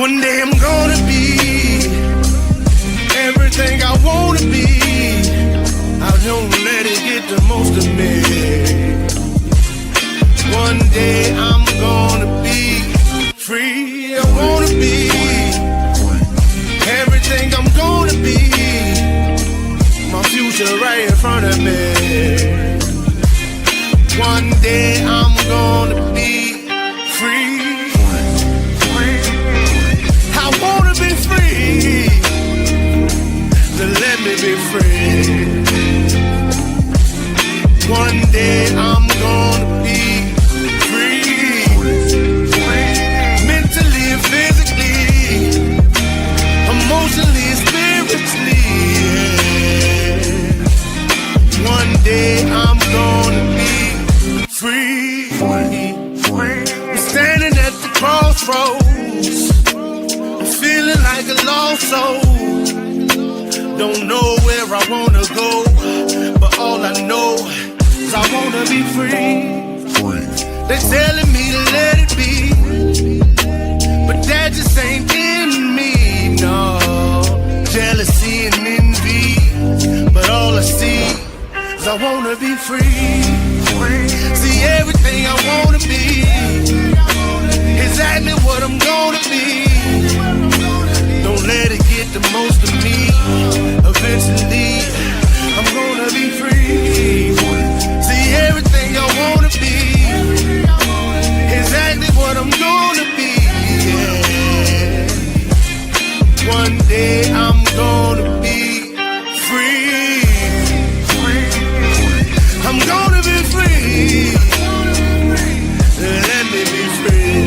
One day I'm gonna be everything I wanna be. I don't let it get the most of me. One day I'm gonna be free. I wanna be everything I'm gonna be. My future right in front of me. One day I'm gonna be free. I wanna be free. Then let me be free. One day I'm gonna be free. Mentally and physically, emotionally and spiritually. Yeah. One day I'm gonna be free. I'm standing at the crossroads, feeling like a lost soul. Don't know where I wanna go, but all I know is I wanna be free. They're telling me to let it be, but that just ain't in me, no. Jealousy and envy, but all I see is I wanna be free. See everything I wanna be, exactly what I'm gonna be. Don't let it get the most of me. Eventually, I'm gonna be free. See everything I wanna be, exactly what I'm gonna be. Yeah. One day I'm gonna be free. I'm gonna be free. Let me be free.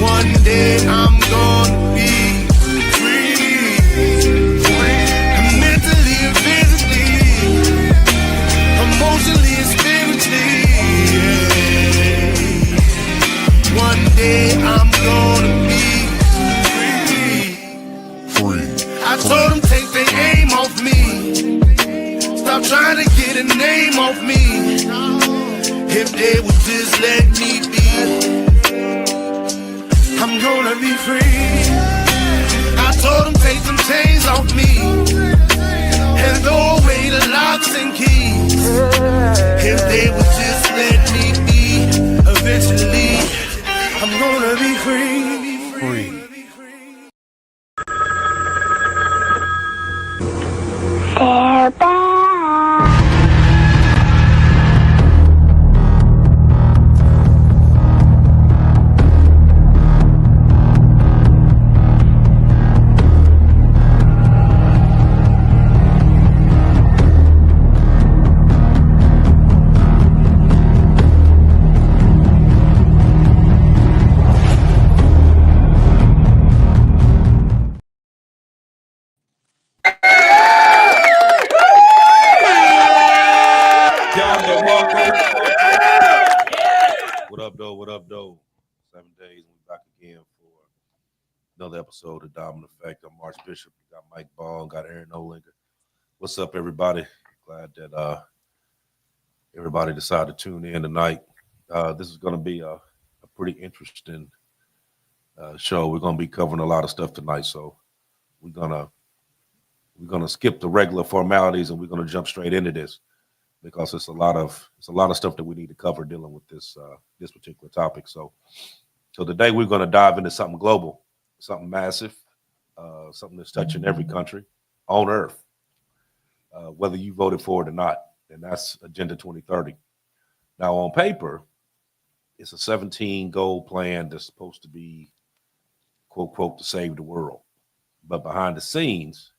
One day I'm gonna be free. Mentally and physically, emotionally and spiritually. Yeah. One day I'm gonna be free. I told them take their aim off me. Stop trying to get a name off me. If they would just let me be, I'm gonna be free. I told them take them chains off me and throw away the locks and keys. If they would just let me be, eventually I'm gonna be free. They're back. What up, though? 7 days, and we're back again for another episode of Diamond Effect. I'm March Bishop. We got Mike Ball, got Aaron Olinger. What's up, everybody? Glad that everybody decided to tune in tonight. This is going to be a pretty interesting show. We're going to be covering a lot of stuff tonight, so we're gonna skip the regular formalities and we're gonna jump straight into this, because it's a lot of stuff that we need to cover dealing with this particular topic. So today we're going to dive into something global, something massive, something that's touching every country on earth, whether you voted for it or not, and that's Agenda 2030. Now, on paper, it's a 17-goal plan that's supposed to be, quote, quote, to save the world. But behind the scenes,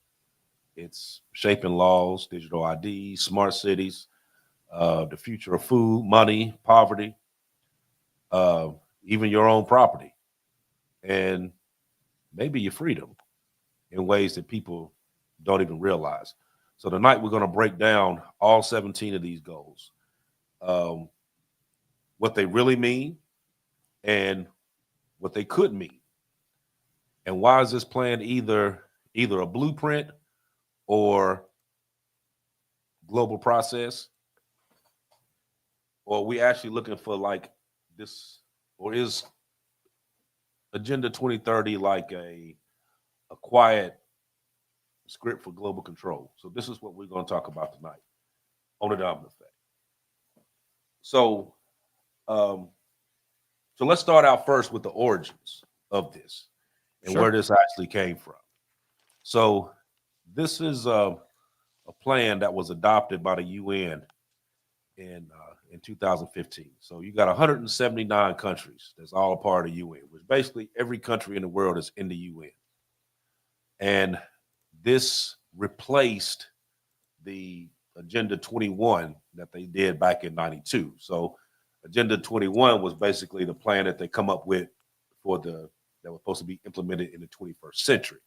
it's shaping laws, digital ID, smart cities, the future of food, money, poverty, even your own property, and maybe your freedom in ways that people don't even realize. So tonight we're going to break down all 17 of these goals, what they really mean and what they could mean. And why is this plan either a blueprint or global process? Or are we actually looking for like this, or is Agenda 2030 like a quiet script for global control. So this is what we're going to talk about tonight on the domino effect. So, um, so let's start out first with the origins of this and Sure. where this actually came from. So, this is a plan that was adopted by the UN in 2015. So you got 179 countries that's all a part of the UN, which basically every country in the world is in the UN. And this replaced the Agenda 21 that they did back in 92. So Agenda 21 was basically the plan that they come up with that was supposed to be implemented in the 21st century.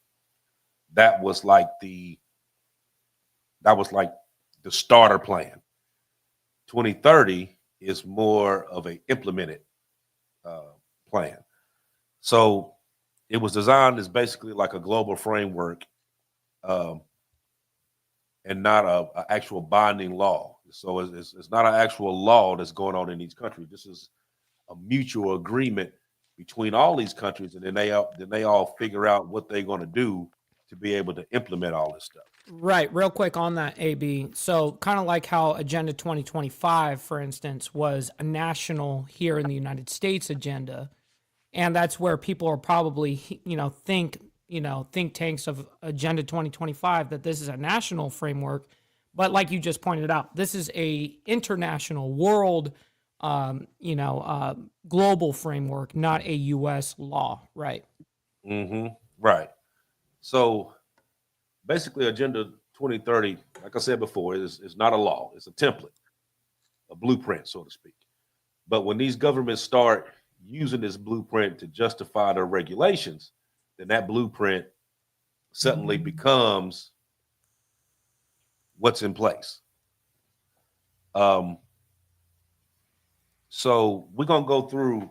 That was like the starter plan. 2030 is more of a implemented plan. So it was designed as basically like a global framework, and not a actual binding law. So it's not an actual law that's going on in each country. This is a mutual agreement between all these countries, and then they all figure out what they're going to do to be able to implement all this stuff. Right. Real quick on that, AB. So kind of like how Agenda 2025, for instance, was a national here in the United States agenda. And that's where people are probably, think tanks of Agenda 2025, that this is a national framework. But like you just pointed out, this is a international world, global framework, not a U.S. law. Right. Mm-hmm. Right. So basically, Agenda 2030, like I said before, is not a law. It's a template, a blueprint, so to speak. But when these governments start using this blueprint to justify their regulations, then that blueprint suddenly becomes what's in place. So we're gonna go through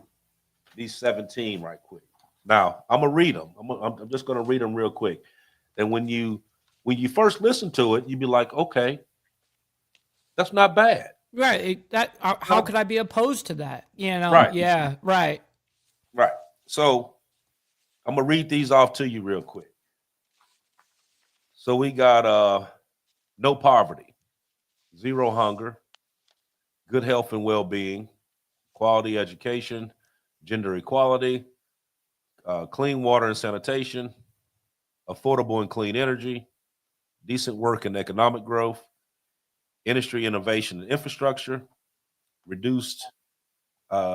these 17 right quick. Now I'm gonna read them. I'm just gonna read them real quick. And when you first listen to it, you'd be like, okay, that's not bad. Right. How could I be opposed to that? Right. Yeah. Right. Right. So I'm gonna read these off to you real quick. So we got no poverty, zero hunger, good health and well-being, quality education, gender equality, clean water and sanitation, affordable and clean energy, decent work and economic growth, industry innovation and infrastructure, reduced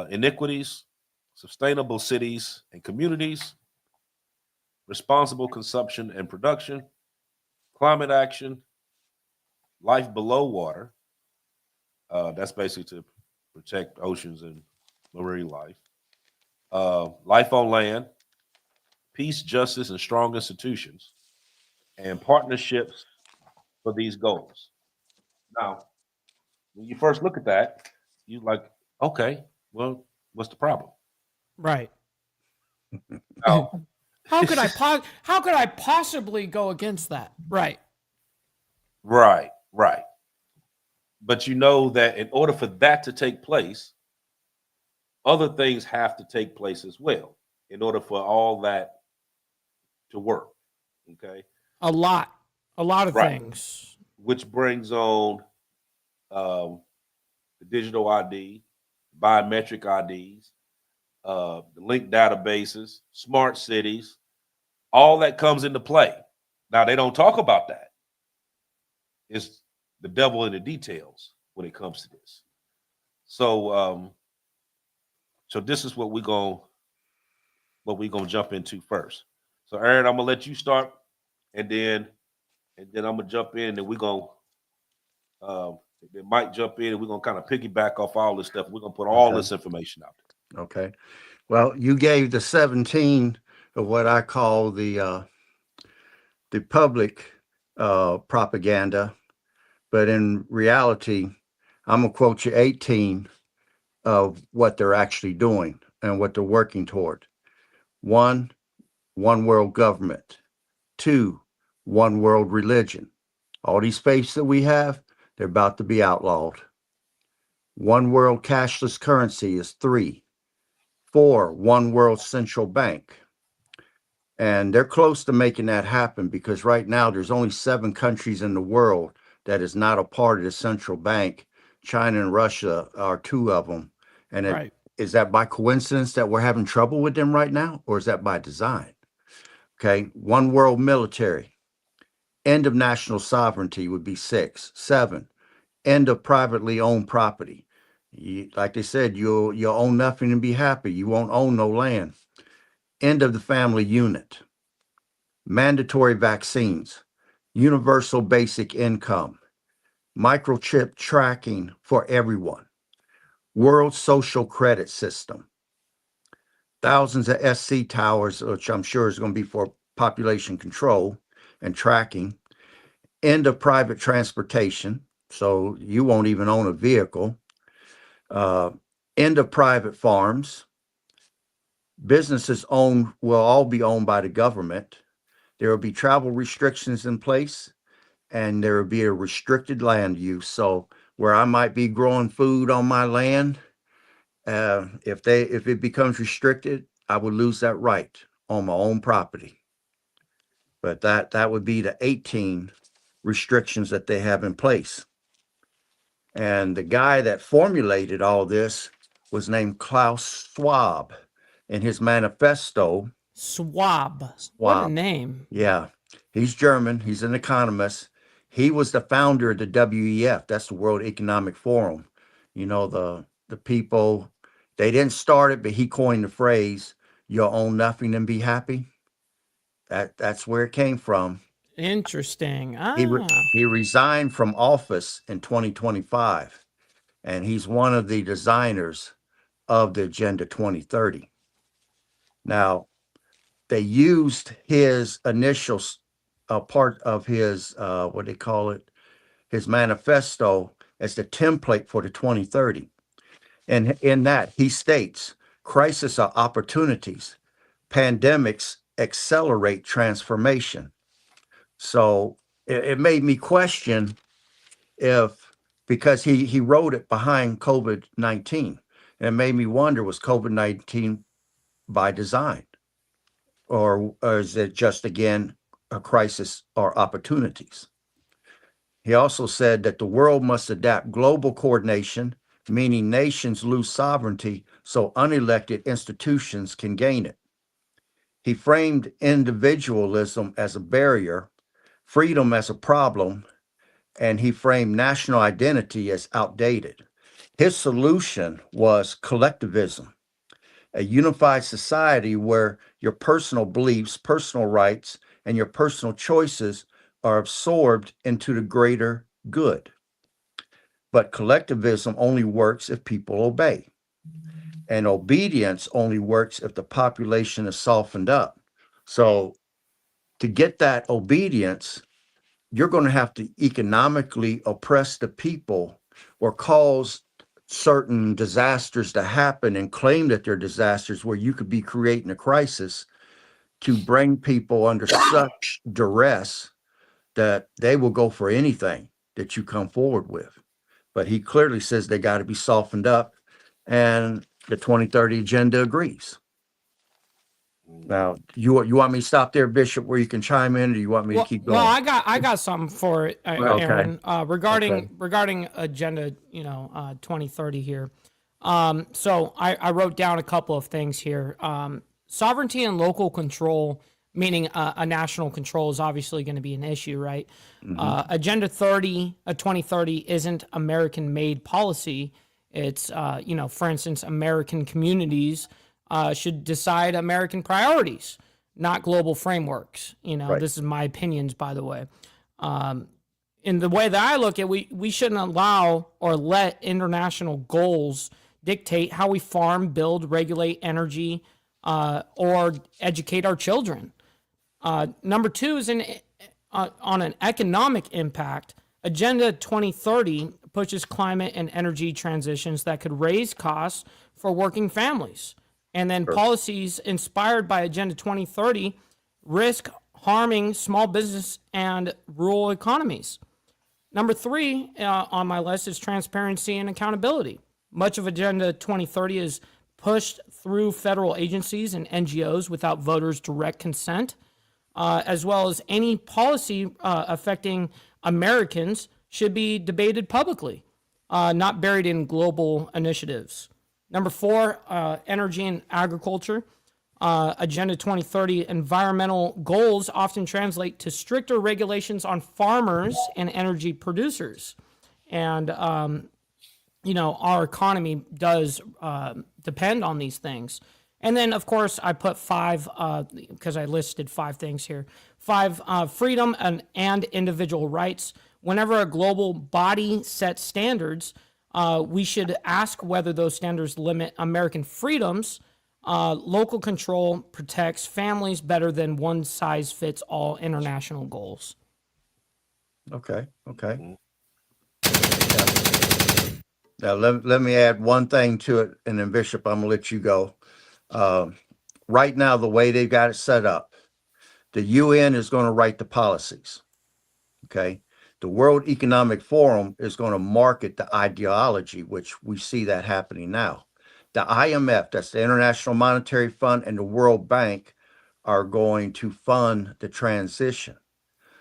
inequities, sustainable cities and communities, responsible consumption and production, climate action, life below water. That's basically to protect oceans and marine life. Life on land, peace, justice, and strong institutions, and partnerships for these goals. Now, when you first look at that, you like, okay, well, what's the problem? Right. Now, How could I possibly go against that? Right. right, right. But you know that in order for that to take place, other things have to take place as well in order for all that to work. Okay. A lot of Right. things. Which brings on the digital ID, biometric IDs, the linked databases, smart cities, all that comes into play. Now, they don't talk about that. It's the devil in the details when it comes to this. So, so this is what we're gonna jump into first. So, Aaron, I'm gonna let you start, and then I'm gonna jump in, and we're gonna they might jump in, and we're gonna kind of piggyback off all this stuff. We're gonna put all this information out there. Okay. Well, you gave the 17 of what I call the public propaganda, but in reality, I'm gonna quote you 18 of what they're actually doing and what they're working toward. One world government. Two, one world religion. All these faiths that we have, they're about to be outlawed. One world cashless currency is 3. 4, one world central bank. And they're close to making that happen because right now there's only 7 countries in the world that is not a part of the central bank. China and Russia are 2 of them. And Right. is that by coincidence that we're having trouble with them right now, or is that by design? Okay, one world military. End of national sovereignty would be 6. 7, end of privately owned property. Like they said, you'll own nothing and be happy. You won't own no land. End of the family unit. Mandatory vaccines. Universal basic income. Microchip tracking for everyone. World social credit system. Thousands of SC towers, which I'm sure is going to be for population control and tracking. End of private transportation, so you won't even own a vehicle. End of private farms. Businesses will all be owned by the government. There will be travel restrictions in place, and there will be a restricted land use. So where I might be growing food on my land, if it becomes restricted, I would lose that right on my own property. But that would be the 18 restrictions that they have in place. And the guy that formulated all this was named Klaus Schwab. In his manifesto, Swab. What a name. yeah, he's German. He's an economist. He was the founder of the WEF. That's the World Economic Forum. You know, the people, they didn't start it, but he coined the phrase, "You'll own nothing and be happy." That's where it came from. Interesting. He resigned from office in 2025, and he's one of the designers of the Agenda 2030. Now, they used his initial part of his, what they call it, his manifesto as the template for the 2030. And in that, he states, crises are opportunities. Pandemics accelerate transformation. So it made me question because he wrote it behind COVID-19. And it made me wonder, was COVID-19 by design? Or is it just, again, a crisis or opportunities? He also said that the world must adapt global coordination, meaning nations lose sovereignty so unelected institutions can gain it. He framed individualism as a barrier, freedom as a problem, and he framed national identity as outdated. His solution was collectivism, a unified society where your personal beliefs, personal rights, and your personal choices are absorbed into the greater good. But collectivism only works if people obey. And obedience only works if the population is softened up. So to get that obedience, you're going to have to economically oppress the people or cause certain disasters to happen and claim that they're disasters where you could be creating a crisis to bring people under such duress that they will go for anything that you come forward with. But he clearly says they got to be softened up, and the 2030 agenda agrees. Now, you want me to stop there, Bishop, where you can chime in, or do you want me to keep going? No, I got something for it, Okay. Aaron. Okay. Regarding agenda, 2030 here. So I wrote down a couple of things here. Sovereignty and local control, meaning a national control, is obviously going to be an issue, right? Agenda 2030 isn't American-made policy. It's, for instance, American communities should decide American priorities, not global frameworks. Right. This is my opinions, by the way. In the way that I look at it, we shouldn't allow or let international goals dictate how we farm, build, regulate energy, or educate our children. Number 2 is on an economic impact. Agenda 2030 pushes climate and energy transitions that could raise costs for working families. And then policies inspired by Agenda 2030 risk harming small business and rural economies. Number 3 on my list is transparency and accountability. Much of Agenda 2030 is pushed through federal agencies and NGOs without voters' direct consent, as well as any policy affecting Americans should be debated publicly, not buried in global initiatives. Number 4, energy and agriculture. Agenda 2030 environmental goals often translate to stricter regulations on farmers and energy producers. And, our economy does depend on these things. And then, of course, I put 5, because I listed 5 things here. 5, freedom and individual rights. Whenever a global body sets standards, we should ask whether those standards limit American freedoms. Local control protects families better than one-size-fits-all international goals. Okay. Mm-hmm. Now, let me add one thing to it, and then Bishop, I'm gonna let you go. Right now, the way they've got it set up, the UN is going to write the policies. Okay. The World Economic Forum is going to market the ideology, which we see that happening now. The IMF, that's the International Monetary Fund, and the World Bank are going to fund the transition.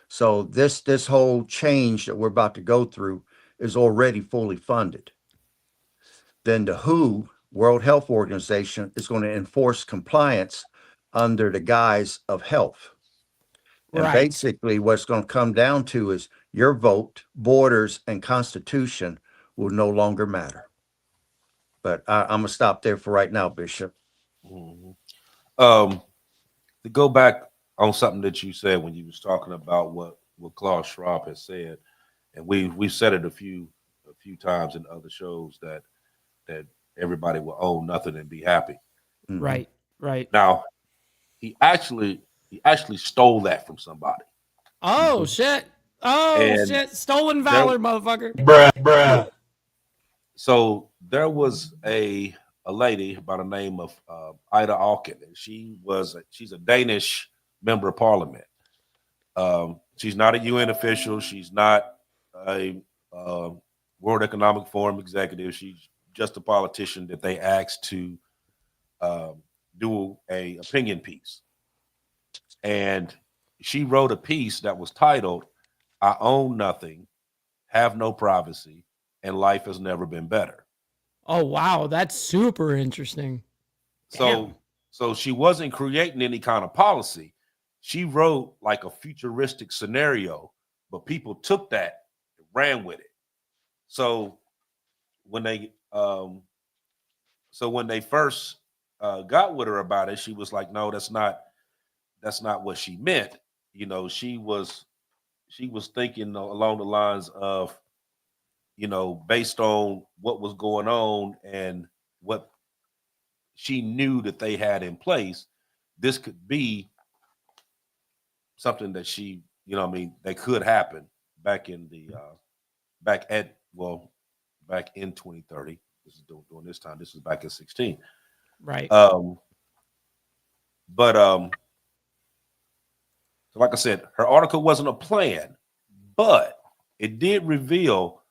So this whole change that we're about to go through is already fully funded. Then the WHO, World Health Organization, is going to enforce compliance under the guise of health. And Right. basically what's going to come down to is your vote, borders, and constitution will no longer matter. But I'm going to stop there for right now, Bishop. Mm-hmm. To go back on something that you said when you was talking about what Klaus Schwab has said, and we said it a few times in other shows that everybody will own nothing and be happy. Mm-hmm. Right. Now, he actually stole that from somebody. Oh, Mm-hmm. shit. And Shit. Stolen valor, motherfucker. Bruh. So there was a lady by the name of Ida Auken, and she's a Danish member of parliament. She's not a UN official. She's not a World Economic Forum executive. She's just a politician that they asked to do a opinion piece. And she wrote a piece that was titled, "I own nothing, have no privacy, and life has never been better." Oh, wow. That's super interesting. Damn. So she wasn't creating any kind of policy. She wrote like a futuristic scenario, but people took that and ran with it. So when they first got with her about it, she was like, "No, that's not what she meant." She was thinking along the lines of, based on what was going on and what she knew that they had in place, this could be something that that could happen back in 2030. This is during this time. This was back in 16. Right. So like I said, her article wasn't a plan, but it did reveal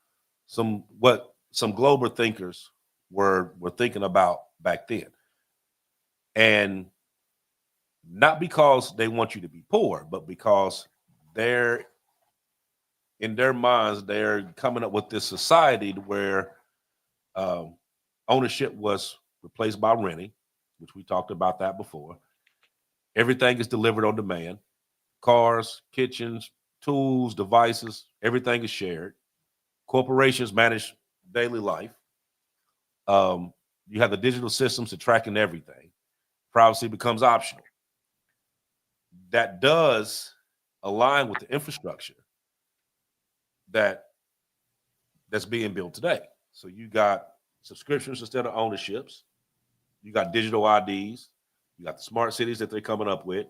what some global thinkers were thinking about back then. And not because they want you to be poor, but because in their minds, they're coming up with this society where ownership was replaced by renting, which we talked about that before. Everything is delivered on demand. Cars, kitchens, tools, devices, everything is shared. Corporations manage daily life. You have the digital systems to tracking everything. Privacy becomes optional. That does align with the infrastructure that's being built today. So you got subscriptions instead of ownerships. You got digital IDs. You got the smart cities that they're coming up with.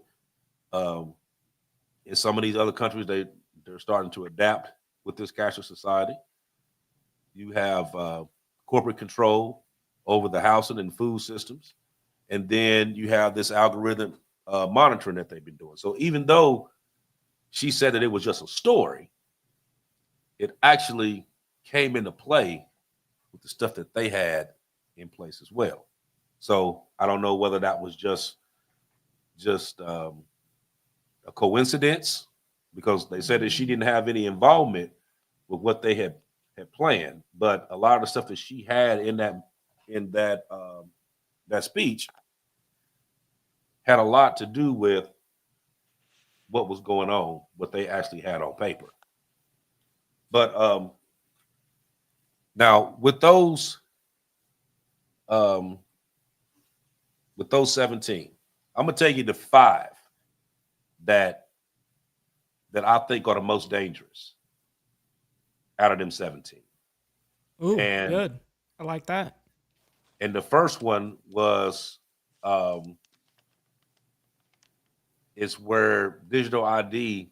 In some of these other countries, they're starting to adapt with this cashless society. You have corporate control over the housing and food systems. And then you have this algorithm monitoring that they've been doing. So even though she said that it was just a story, it actually came into play with the stuff that they had in place as well. So I don't know whether that was just a coincidence, because they said that she didn't have any involvement with what they had planned, but a lot of the stuff that she had in that speech had a lot to do with what was going on, what they actually had on paper. But now um, with those 17, I'm gonna tell you the 5 that I think are the most dangerous out of them 17. Ooh, And good. I like that. the first one was um, is where digital ID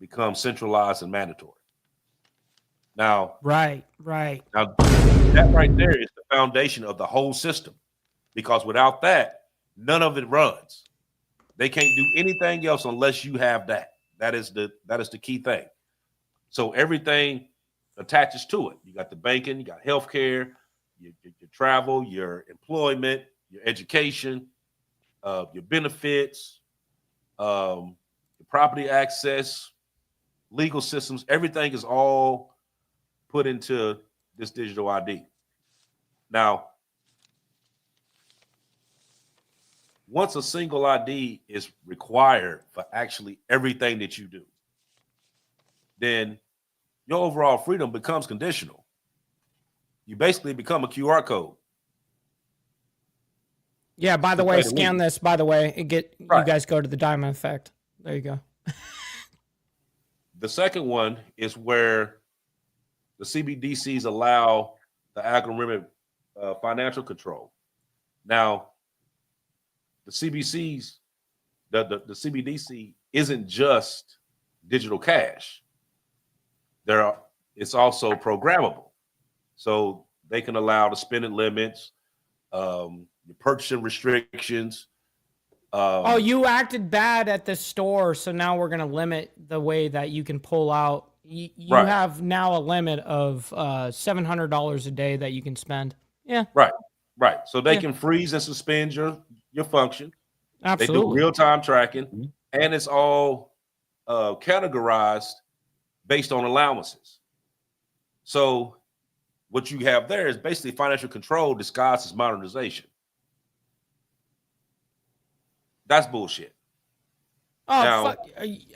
becomes centralized and mandatory. Now, Right, right. now that right there is the foundation of the whole system, because without that, none of it runs. They can't do anything else unless you have that. That is the key thing. So everything attaches to it. You got the banking, you got healthcare, your travel, your employment, your education, your benefits, your property access, legal systems. Everything is all put into this digital ID. Now, once a single ID is required for actually everything that you do, then your overall freedom becomes conditional. You basically become a QR code, Yeah, by the to way, say the scan least. this. By the way, you Right. guys go to the diamond effect. There you go. The second one is where the CBDCs allow the algorithmic financial control. Now, the CBCs, the CBDC isn't just digital cash. It's also programmable, so they can allow the spending limits, your purchasing restrictions. Oh, you acted bad at the store, so now we're gonna limit the way that you can pull out. You Right, have now a limit of $700 a day that you can spend. Yeah, right, right. So they yeah, can freeze and suspend your function. They do absolutely. real time tracking, and it's all categorized based on allowances. So what you have there is basically financial control disguised as modernization. That's bullshit. Oh, Now, fuck,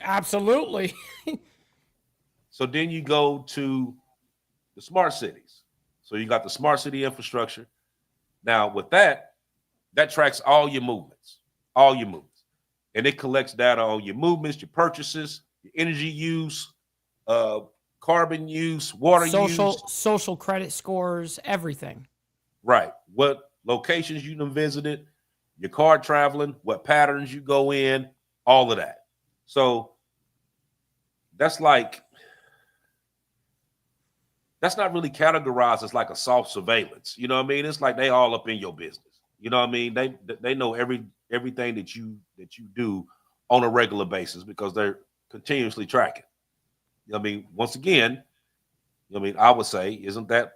absolutely. so then you go to the smart cities. So you got the smart city infrastructure. Now, with that, that tracks all your movements, and it collects data on your movements, your purchases, your energy use, uh, carbon use, water use. Social credit scores, everything. Right. What locations you done visited, your car traveling, what patterns you go in, all of that. So that's like that's not really categorized as like a soft surveillance. You know what I mean? It's like they all up in your business. You know what I mean? They know everything that you do on a regular basis, because they're continuously tracking. You know what I mean? Once again, you know what I mean, I would say, isn't that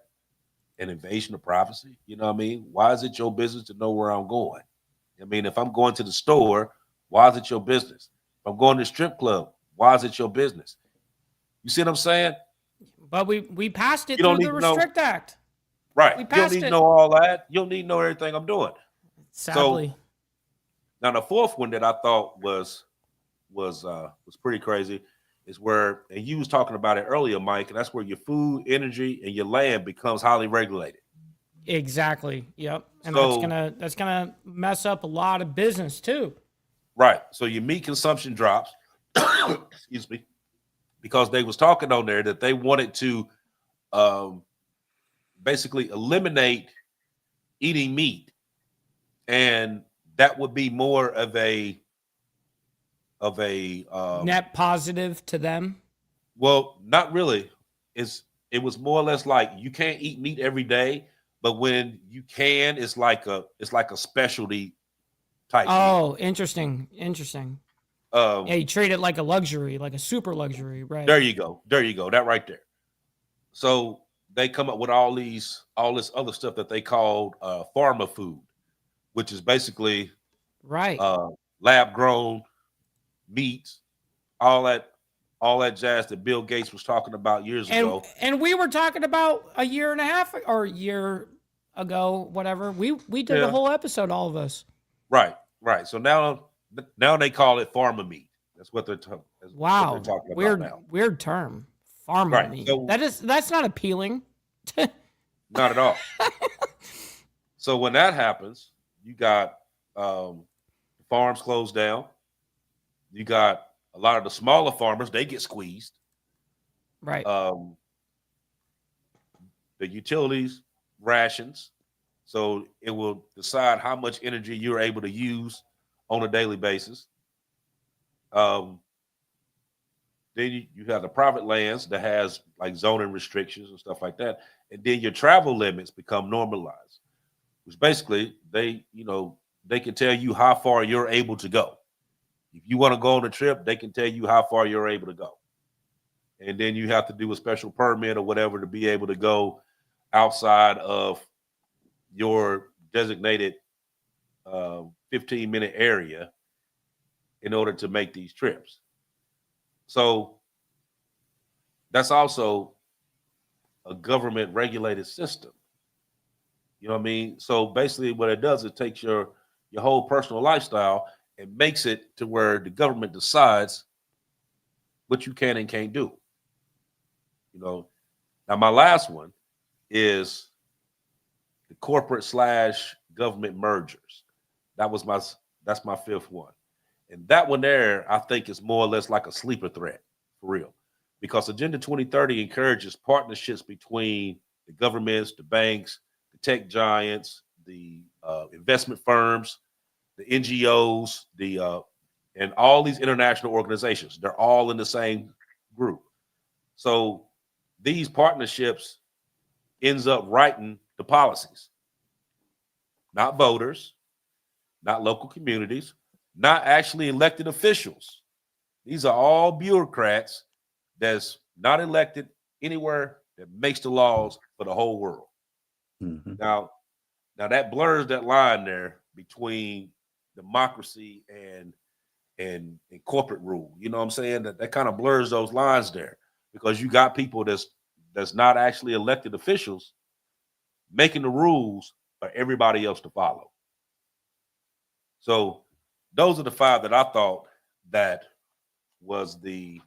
an invasion of privacy? You know what I mean? Why is it your business to know where I'm going? I mean, if I'm going to the store, why is it your business? If I'm going to the strip club, why is it your business? You see what I'm saying? But we passed it You don't through the need to know. Restrict Act. Right. We You don't passed need to it. know all that. You don't need to know everything I'm doing. So Sadly. now the fourth one that I thought was pretty crazy is where, and you was talking about it earlier, Mike, and that's where your food, energy, and your land becomes highly regulated. Exactly. Yep. And So that's gonna mess up a lot of business too. right. So your meat consumption drops. Excuse me. Because they was talking on there that they wanted to um, basically eliminate eating meat, and that would be more of a Net positive to them. well, not really. It was more or less like you can't eat meat every day, but when you can, it's like a specialty type meal. Oh, interesting. Interesting. Yeah, Um, you treat it like a luxury, like a super luxury, right? there you go. There you go. That right there. So they come up with all this other stuff that they called pharma food. which is basically Right. lab grown meats, all that, all that jazz that Bill Gates was talking about years ago. And we were talking about a year and a half or a year ago, whatever. We did a Yeah, whole episode, all of us. right, right. So now they call it pharma meat. That's what that's what they're Wow. talking about Weird now. weird term. Pharma Right. meat. So That's not appealing. not at all. So when that happens, you got farms closed down. You got a lot of the smaller farmers, they get squeezed. Right. Um, the utilities rations, so it will decide how much energy you're able to use on a daily basis. Um, then you have the private lands that has like zoning restrictions and stuff like that, and then your travel limits become normalized, which basically they can tell you how far you're able to go. If you want to go on a trip, they can tell you how far you're able to go, and then you have to do a special permit or whatever to be able to go outside of your designated 15-minute area in order to make these trips. So that's also a government regulated system. You know what I mean? So basically what it does, it takes your whole personal lifestyle and makes it to where the government decides what you can and can't do. You know, now my last one is the corporate slash government mergers. That's my fifth one. And that one there, I think is more or less like a sleeper threat for real. Because Agenda 2030 encourages partnerships between the governments, the banks, the tech giants, the investment firms, the NGOs, and all these international organizations. They're all in the same group. So these partnerships ends up writing the policies, not voters, not local communities, not actually elected officials. These are all bureaucrats that's not elected anywhere that makes the laws for the whole world. Mhm. Now that blurs that line there between democracy and corporate rule. You know what I'm saying? That kind of blurs those lines there because you got people that's not actually elected officials making the rules for everybody else to follow. So those are the five that I thought that was the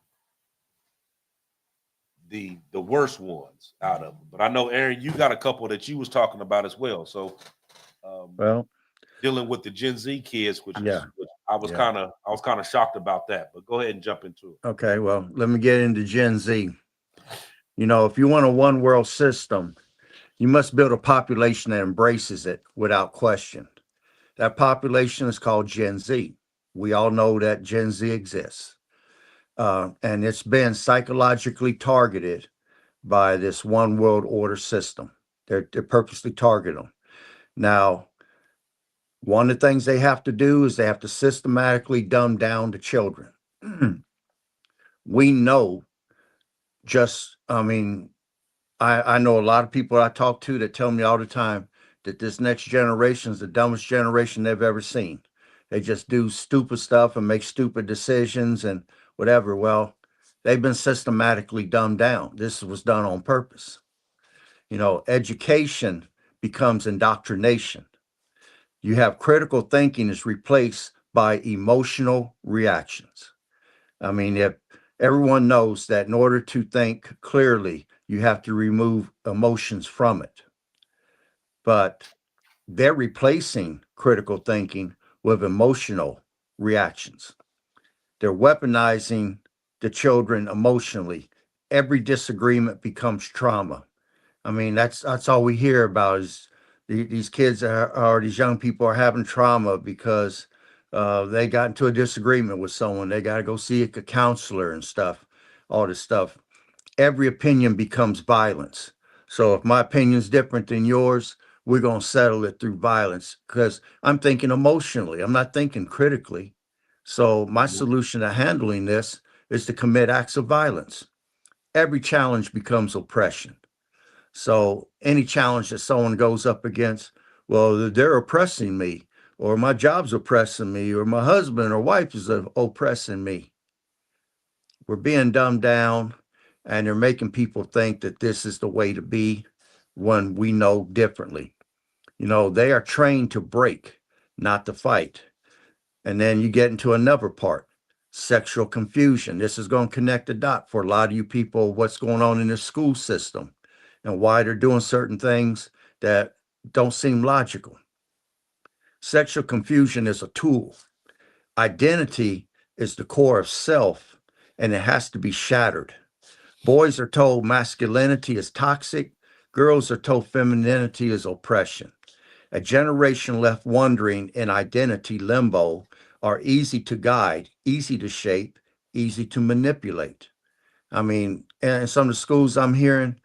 worst ones out of them. But I know Aaron, you got a couple that you was talking about as well. So Well, dealing with the Gen Z kids, which yeah, I yeah. was kind of shocked about that. But go ahead and jump into it. Okay, well, let me get into Gen Z. You know, if you want a one world system, you must build a population that embraces it without question. That population is called Gen Z. We all know that Gen Z exists. And it's been psychologically targeted by this one world order system. They're purposely targeting them. Now, one of the things they have to do is they have to systematically dumb down the children. We know I mean, I know a lot of people I talk to that tell me all the time that this next generation is the dumbest generation they've ever seen. They just do stupid stuff and make stupid decisions and whatever. Well, they've been systematically dumbed down. This was done on purpose. You know, education becomes indoctrination. You have critical thinking is replaced by emotional reactions. I mean, if everyone knows that in order to think clearly, you have to remove emotions from it. But they're replacing critical thinking with emotional reactions. They're weaponizing the children emotionally. Every disagreement becomes trauma. I mean, that's all we hear about is these kids or these young people are having trauma because they got into a disagreement with someone. They got to go see a counselor and stuff, all this stuff. Every opinion becomes violence. So if my opinion is different than yours, we're going to settle it through violence because I'm thinking emotionally. I'm not thinking critically. So my Mhm. solution to handling this is to commit acts of violence. Every challenge becomes oppression. So any challenge that someone goes up against, well, they're oppressing me. or my job's oppressing me, or my husband or wife is oppressing me. We're being dumbed down, and they're making people think that this is the way to be when we know differently. They are trained to break, not to fight. And then you get into another part, sexual confusion. This is going to connect the dot for a lot of you people, what's going on in the school system and why they're doing certain things that don't seem logical. Sexual confusion is a tool. Identity is the core of self, and it has to be shattered. Boys are told masculinity is toxic. Girls are told femininity is oppression. A generation left wandering in identity limbo are easy to guide, easy to shape, easy to manipulate. I mean, in some of the schools I'm hearing,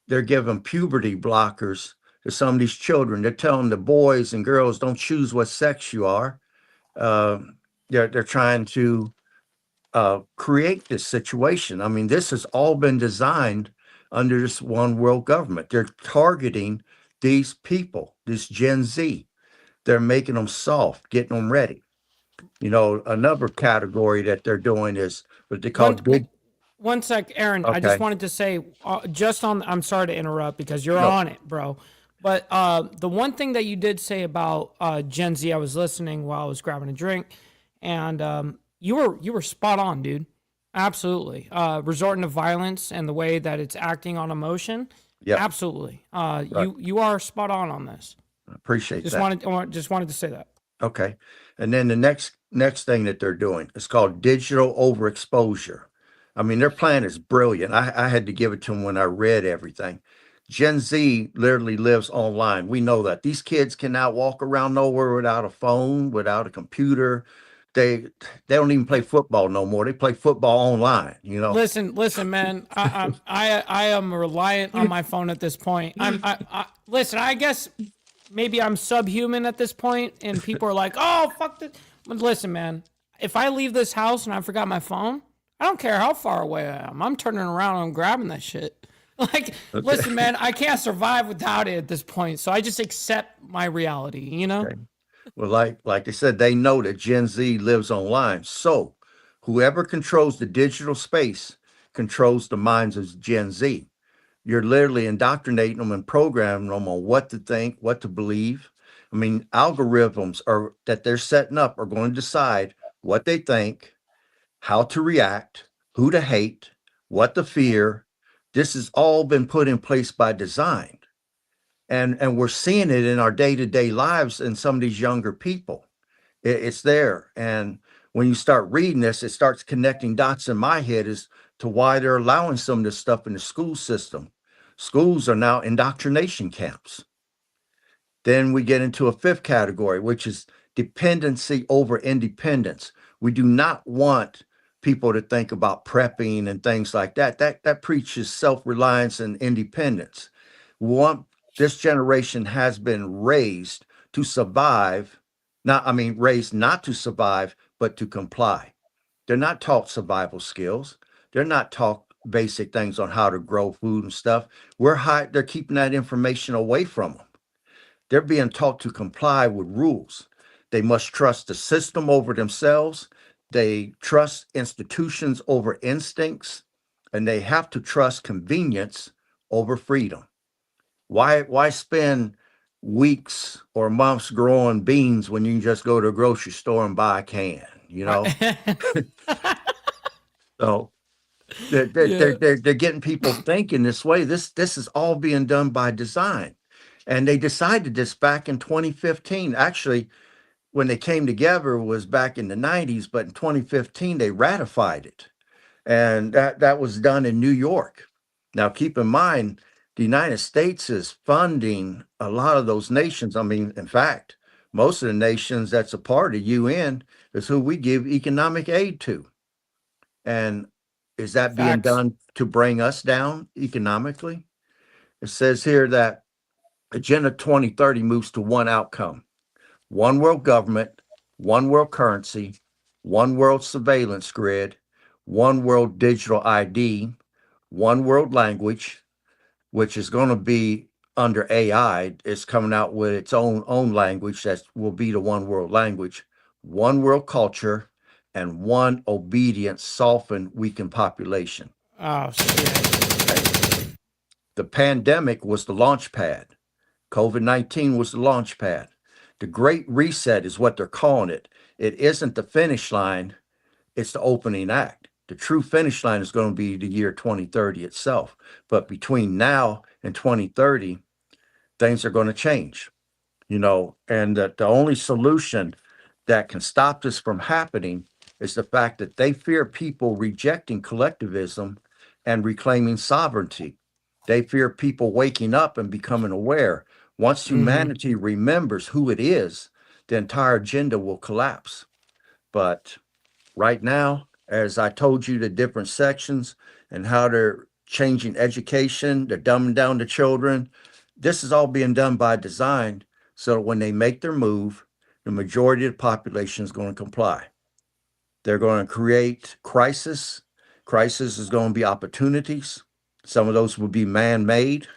they're giving puberty blockers to some of these children. They're telling the boys and girls don't choose what sex you are. Uh, they're trying to create this situation. I mean, this has all been designed under this one world government. They're targeting these people, this Gen Z. They're making them soft, getting them ready. Another category that they're doing is what they call One big. one sec, Aaron. I just Okay. wanted to say, just on. I'm sorry to interrupt because you're No. on it, bro. But the one thing that you did say about Gen Z, I was listening while I was grabbing a drink, and you were spot on, dude. Absolutely. Resorting to violence and the way that it's acting on emotion. Yeah. Absolutely. Right. You are spot on this. I appreciate Just that. wanted to say that. Okay. And then the next thing that they're doing is called digital overexposure. I mean, their plan is brilliant. I had to give it to them when I read everything. Gen Z literally lives online. We know that these kids cannot walk around nowhere without a phone, without a computer. They they don't even play football no more. They play football online. Listen, man. I am reliant on my phone at this point. Listen. I guess maybe I'm subhuman at this point, and people are like, "Oh, fuck this." But listen, man. If I leave this house and I forgot my phone, I don't care how far away I am. I'm turning around and I'm grabbing that shit. Like, listen, man. I can't survive without it at this point. So I just accept my reality. Okay. Well, like I said, they know that Gen Z lives online. So whoever controls the digital space controls the minds of Gen Z. You're literally indoctrinating them and programming them on what to think, what to believe. I mean, algorithms are that they're setting up are going to decide what they think, how to react, who to hate, what to fear. This has all been put in place by design. And we're seeing it in our day-to-day lives in some of these younger people. It's there. And when you start reading this, it starts connecting dots in my head as to why they're allowing some of this stuff in the school system. Schools are now indoctrination camps. Then we get into a fifth category, which is dependency over independence. We do not want people to think about prepping and things like that. That preaches self-reliance and independence. We want this generation has been raised to survive, raised not to survive, but to comply. They're not taught survival skills. They're not taught basic things on how to grow food and stuff. They're keeping that information away from them. They're being taught to comply with rules. They must trust the system over themselves. They trust institutions over instincts, and they have to trust convenience over freedom. Why spend weeks or months growing beans when you can just go to a grocery store and buy a can, you know? So they're getting people thinking this way. This is all being done by design. And they decided this back in 2015. Actually, when they came together was back in the 90s, but in 2015 they ratified it. And that was done in New York. Now keep in mind, the United States is funding a lot of those nations. I mean, in fact, most of the nations that's a part of UN is who we give economic aid to. And is that being Facts. done to bring us down economically? It says here that Agenda 2030 moves to one outcome: one world government, one world currency, one world surveillance grid, one world digital ID, one world language, which is going to be under AI is coming out with its own language that will be the one world language, one world culture, and one obedient, softened, weakened population. Oh shit. The pandemic was the launch pad. COVID-19 was the launch pad. The Great Reset is what they're calling it. It isn't the finish line, it's the opening act. The true finish line is going to be the year 2030 itself. But between now and 2030, things are going to change, and that the only solution that can stop this from happening is the fact that they fear people rejecting collectivism and reclaiming sovereignty. They fear people waking up and becoming aware. Once humanity remembers who it is, the entire agenda will collapse. But right now, as I told you, the different sections and how they're changing education, they're dumbing down the children. This is all being done by design so that when they make their move, the majority of the population is going to comply. They're going to create crisis. Crisis is going to be opportunities. Some of those will be man-made,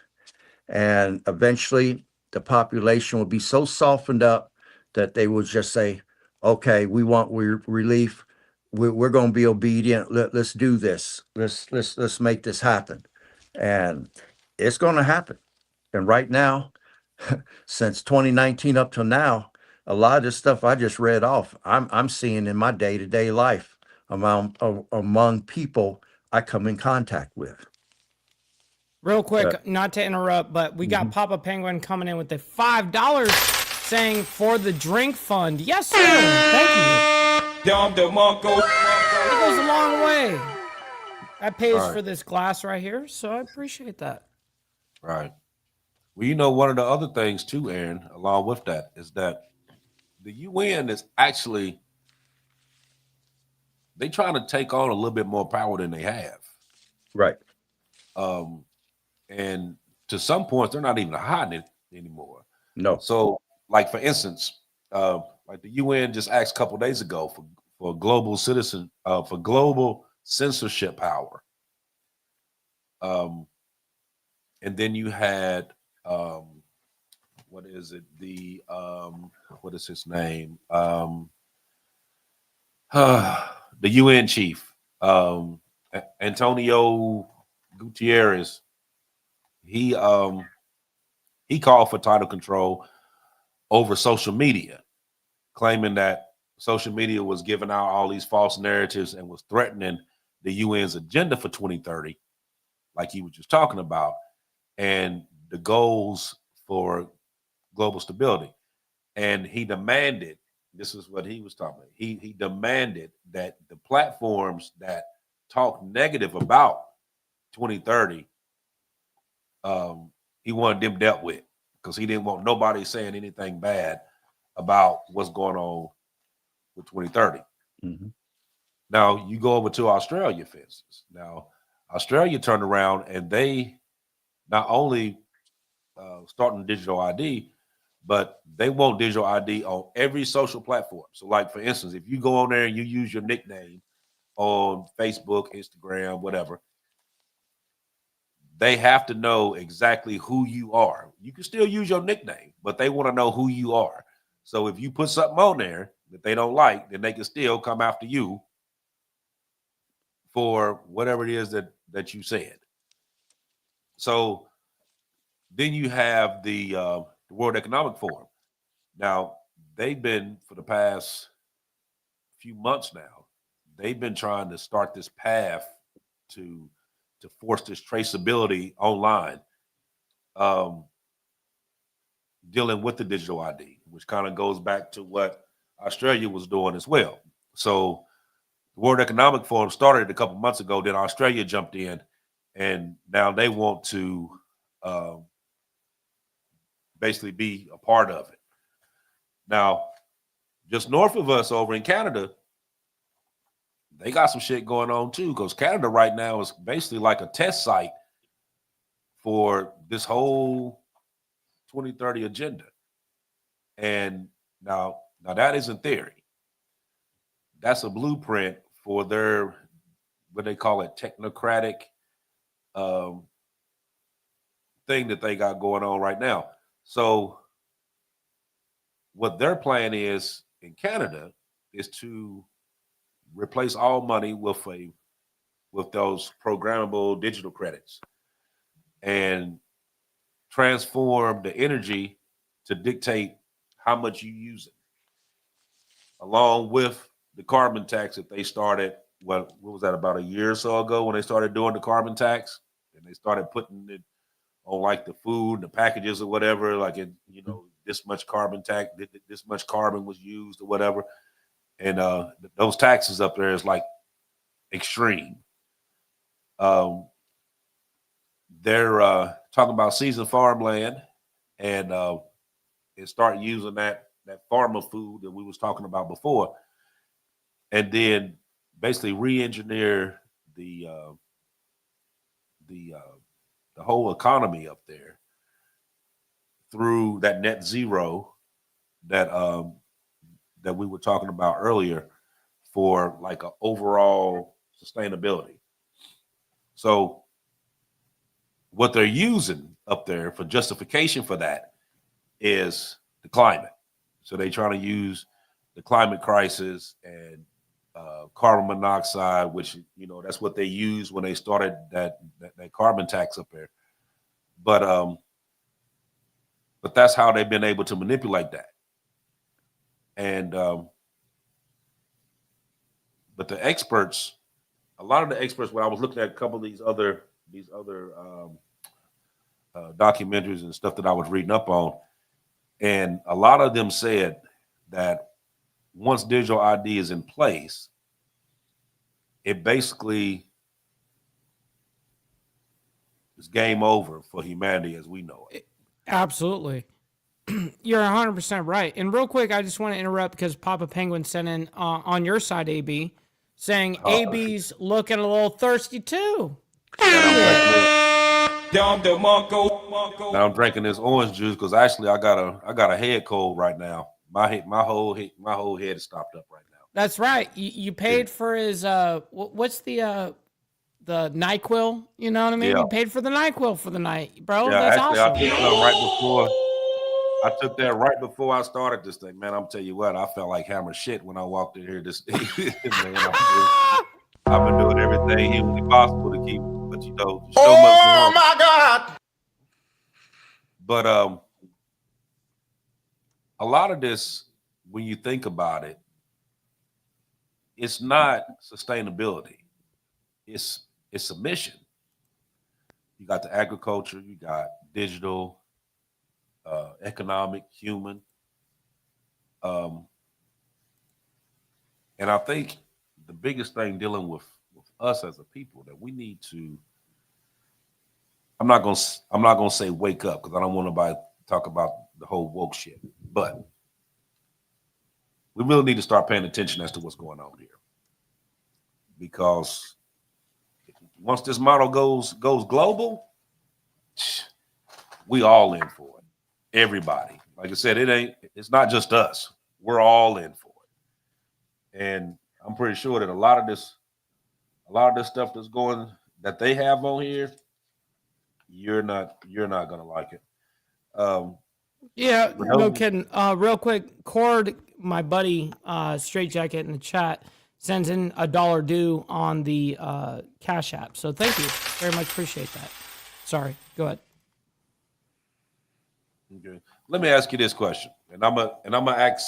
and eventually the population will be so softened up that they will just say, okay, we want relief. We're going to be obedient. Let's do this. Let's make this happen. And it's going to happen. And right now, since 2019 up till now, a lot of this stuff I just read off, I'm seeing in my day-to-day life among people I come in contact with. Real quick, not to interrupt, but we got Papa Penguin coming in with the $5 saying for the drink fund. Yes, sir. Thank you. It goes a long way. That pays Right. for this glass right here, so I appreciate that. Right. Well, one of the other things too, Aaron, along with that, is that the UN is actually they trying to take on a little bit more power than they have. Right. And to some points, they're not even hiding it anymore. No. So, like for instance, like the UN just asked a couple of days ago for global censorship power. And then you had what is it? What is his name? The UN chief, Antonio Gutierrez. He called for title control over social media, claiming that social media was giving out all these false narratives and was threatening the UN's agenda for 2030, like he was just talking about, and the goals for global stability. And he demanded, this is what he was talking about, he demanded that the platforms that talk negative about 2030, he wanted them dealt with, because he didn't want nobody saying anything bad about what's going on with 2030. Mm-hmm. Now you go over to Australia, for instance. Now Australia turned around and they not only starting digital ID, but they want digital ID on every social platform. So, like for instance, if you go on there and you use your nickname on Facebook, Instagram, whatever, they have to know exactly who you are. You can still use your nickname, but they want to know who you are. So if you put something on there that they don't like, then they can still come after you for whatever it is that you said. So then you have the World Economic Forum. Now, they've been, for the past few months now, they've been trying to start this path to force this traceability online, dealing with the digital ID, which kind of goes back to what Australia was doing as well. So the World Economic Forum started a couple months ago, then Australia jumped in, and now they want to basically be a part of it. Now, just north of us over in Canada, they got some shit going on too, because Canada right now is basically like a test site for this whole 2030 agenda. And now that isn't theory. That's a blueprint for their, what they call it, technocratic thing that they got going on right now. So what their plan is in Canada is to replace all money with those programmable digital credits and transform the energy to dictate how much you use it, along with the carbon tax that they started. What was that, about a year or so ago, when they started doing the carbon tax, and they started putting it on like the food, the packages or whatever, like it, this much carbon tax, this much carbon was used or whatever. And those taxes up there is like extreme. They're talking about seasoned farmland and start using that farmer food that we was talking about before, and then basically re-engineer the whole economy up there through that net zero that that we were talking about earlier, for like an overall sustainability. So what they're using up there for justification for that is the climate. So they try to use the climate crisis and carbon monoxide, which that's what they used when they started that carbon tax up there. But that's how they've been able to manipulate that. And but the experts, a lot of the experts, when I was looking at a couple of these other documentaries and stuff that I was reading up on, and a lot of them said that once digital ID is in place, it basically is game over for humanity as we know it. Absolutely. You're 100% right. And real quick, I just want to interrupt because Papa Penguin sent in on your side, AB, saying AB's looking a little thirsty too. Now I'm drinking this orange juice because actually I got a head cold right now. My whole head is stopped up right now. That's right. You paid for his what's the NyQuil? You know what I mean? Yeah. You paid for the NyQuil for the night, bro. Yeah, That's actually, awesome. I took that right before I started this thing, man. I'm telling you what, I felt like hammer shit when I walked in here this day. Man, I've been doing everything humanly possible to keep, but so much. Oh my God! But a lot of this, when you think about it, it's not sustainability. It's a mission. You got the agriculture, you got digital, economic, human. And I think the biggest thing dealing with us as a people that we need to, I'm not gonna say wake up, because I don't want nobody to talk about the whole woke shit, but we really need to start paying attention as to what's going on here. Because once this model goes global, we all in for it. Everybody. Like I said, it's not just us. We're all in for it. And I'm pretty sure that a lot of this stuff that they have on here, you're not gonna like it. Yeah, no kidding. Real quick, Cord, my buddy, Straight Jacket in the chat, sends in $1 due on the Cash App. So thank you very much. Appreciate that. Sorry, go ahead. Okay. Let me ask you this question, and I'm gonna ask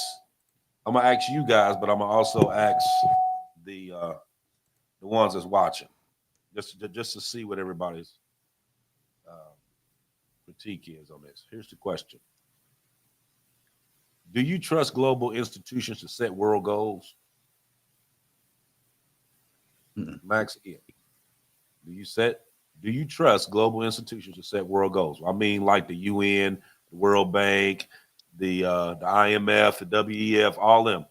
you guys, but I'm gonna also ask the ones that's watching, just to see what everybody's critique is on this. Here's the question: do you trust global institutions to set world goals? Max, do you trust global institutions to set world goals? I mean, like the UN, the World Bank, the IMF, the WEF, all them.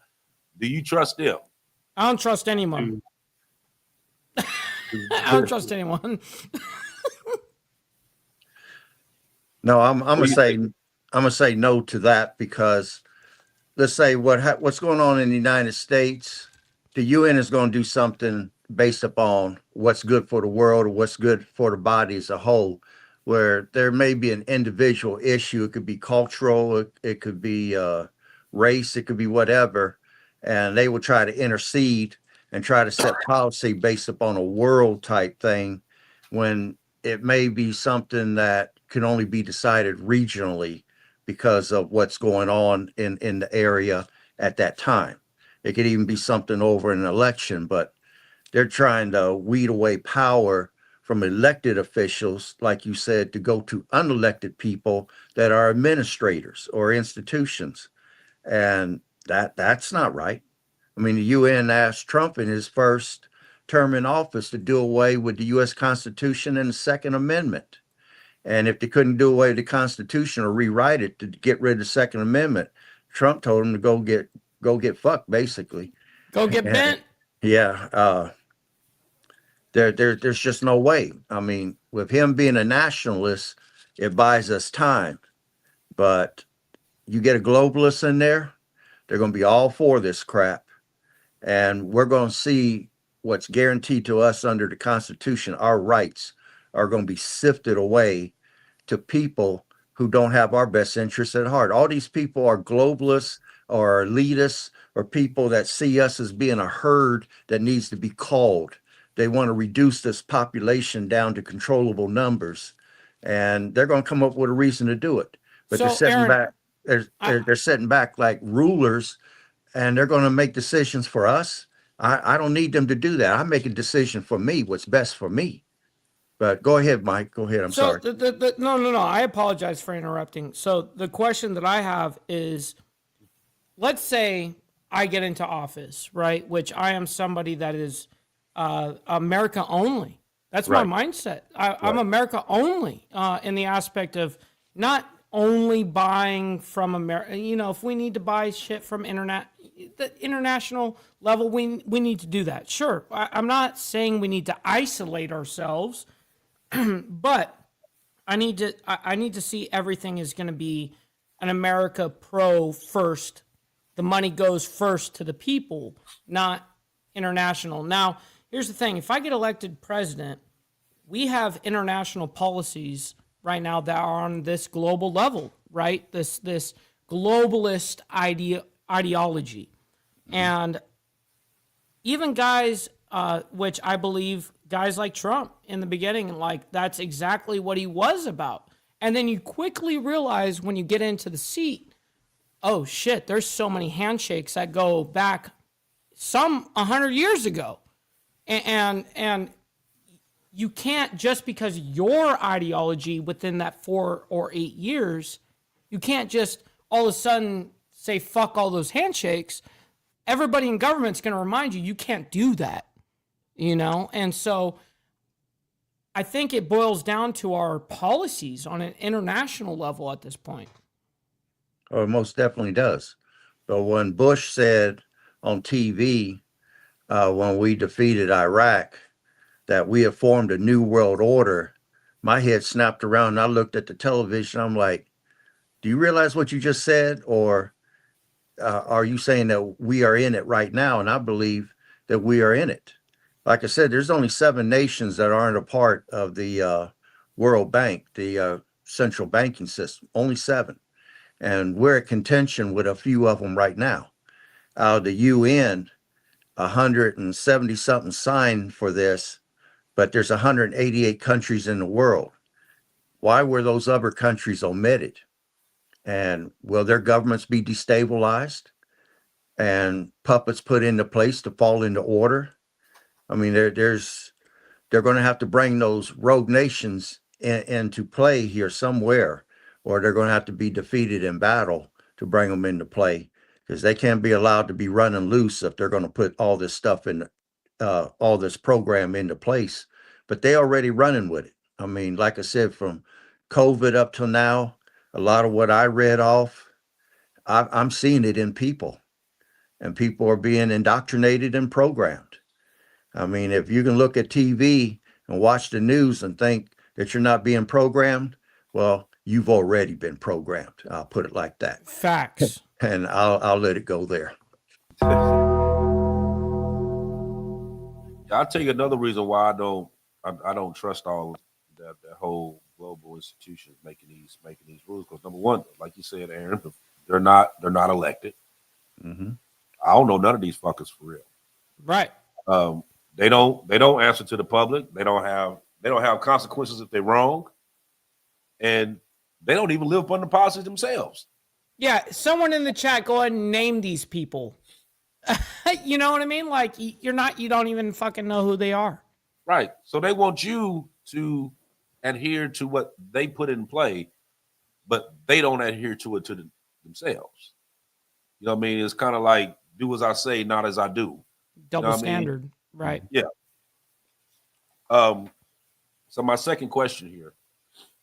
Do you trust them? I don't trust anyone. I don't trust anyone. No, I'm gonna say no to that, because let's say what's going on in the United States, the UN is going to do something based upon what's good for the world or what's good for the body as a whole. where there may be an individual issue. It could be cultural, it could be race, it could be whatever. And they will try to intercede and try to set policy based upon a world type thing when it may be something that can only be decided regionally because of what's going on in the area at that time. It could even be something over an election, but they're trying to weed away power from elected officials, like you said, to go to unelected people that are administrators or institutions. And that's not right. I mean, the UN asked Trump in his first term in office to do away with the US Constitution and the Second Amendment. And if they couldn't do away with the Constitution or rewrite it to get rid of the Second Amendment, Trump told him to go get fucked, basically. Go get bent. Yeah, there's just no way. I mean, with him being a nationalist, it buys us time. But you get a globalist in there, they're going to be all for this crap. And we're going to see what's guaranteed to us under the Constitution. Our rights are going to be sifted away to people who don't have our best interests at heart. All these people are globalists or elitists or people that see us as being a herd that needs to be culled. They want to reduce this population down to controllable numbers, and they're going to come up with a reason to do it. But So, they're setting Aaron, back. They're setting back like rulers, and they're going to make decisions for us. I don't need them to do that. I make a decision for me, what's best for me. But go ahead, Mike. Go ahead. I'm sorry. No. I apologize for interrupting. So the question that I have is, let's say I get into office, right? Which I am somebody that is America only. That's Right. my mindset. I'm America only in the aspect of not only buying from America. You know, if we need to buy shit from the international level, we need to do that. Sure, I'm not saying we need to isolate ourselves, but I need to see everything is going to be an America pro first. The money goes first to the people, not international. Now, here's the thing. If I get elected president, we have international policies right now that are on this global level, right? This globalist ideology. And even guys, which I believe guys like Trump in the beginning, like that's exactly what he was about. And then you quickly realize when you get into the seat, oh shit, there's so many handshakes that go back some 100 years ago. And you can't, just because your ideology within that 4 or 8 years, you can't just all of a sudden say fuck all those handshakes. Everybody in government's going to remind you can't do that, you know? And so I think it boils down to our policies on an international level at this point. Oh, it most definitely does. But when Bush said on TV, when we defeated Iraq, that we have formed a new world order, my head snapped around and I looked at the television. I'm like, do you realize what you just said? Or are you saying that we are in it right now? And I believe that we are in it. Like I said, there's only 7 nations that aren't a part of the World Bank, the central banking system, only 7. And we're at contention with a few of them right now. Out of the UN, 170 something signed for this, but there's 188 countries in the world. Why were those other countries omitted? And will their governments be destabilized and puppets put into place to fall into order? I mean, they're going to have to bring those rogue nations into play here somewhere, or they're going to have to be defeated in battle to bring them into play, because they can't be allowed to be running loose if they're going to put all this stuff in, all this program into place. But they already running with it. I mean, like I said, from COVID up till now, a lot of what I read off, I'm seeing it in people, and people are being indoctrinated and programmed. I mean, if you can look at TV and watch the news and think that you're not being programmed, well, you've already been programmed. I'll put it like that. Facts. And I'll let it go there. I'll tell you another reason why I don't trust all that whole global institutions making these rules. Because number one, like you said, Aaron, they're not elected. Mm-hmm. I don't know none of these fuckers for real. Right. Um, they don't answer to the public. They don't have consequences if they're wrong, and they don't even live up the policies themselves. Yeah. Someone in the chat, go ahead and name these people. You know what I mean? Like you don't even fucking know who they are. Right. So they want you to adhere to what they put in play, but they don't adhere to it themselves. You know what I mean? It's kind of like do as I say, not as I do. You know Double what I mean? standard. Right. Yeah. So my second question here,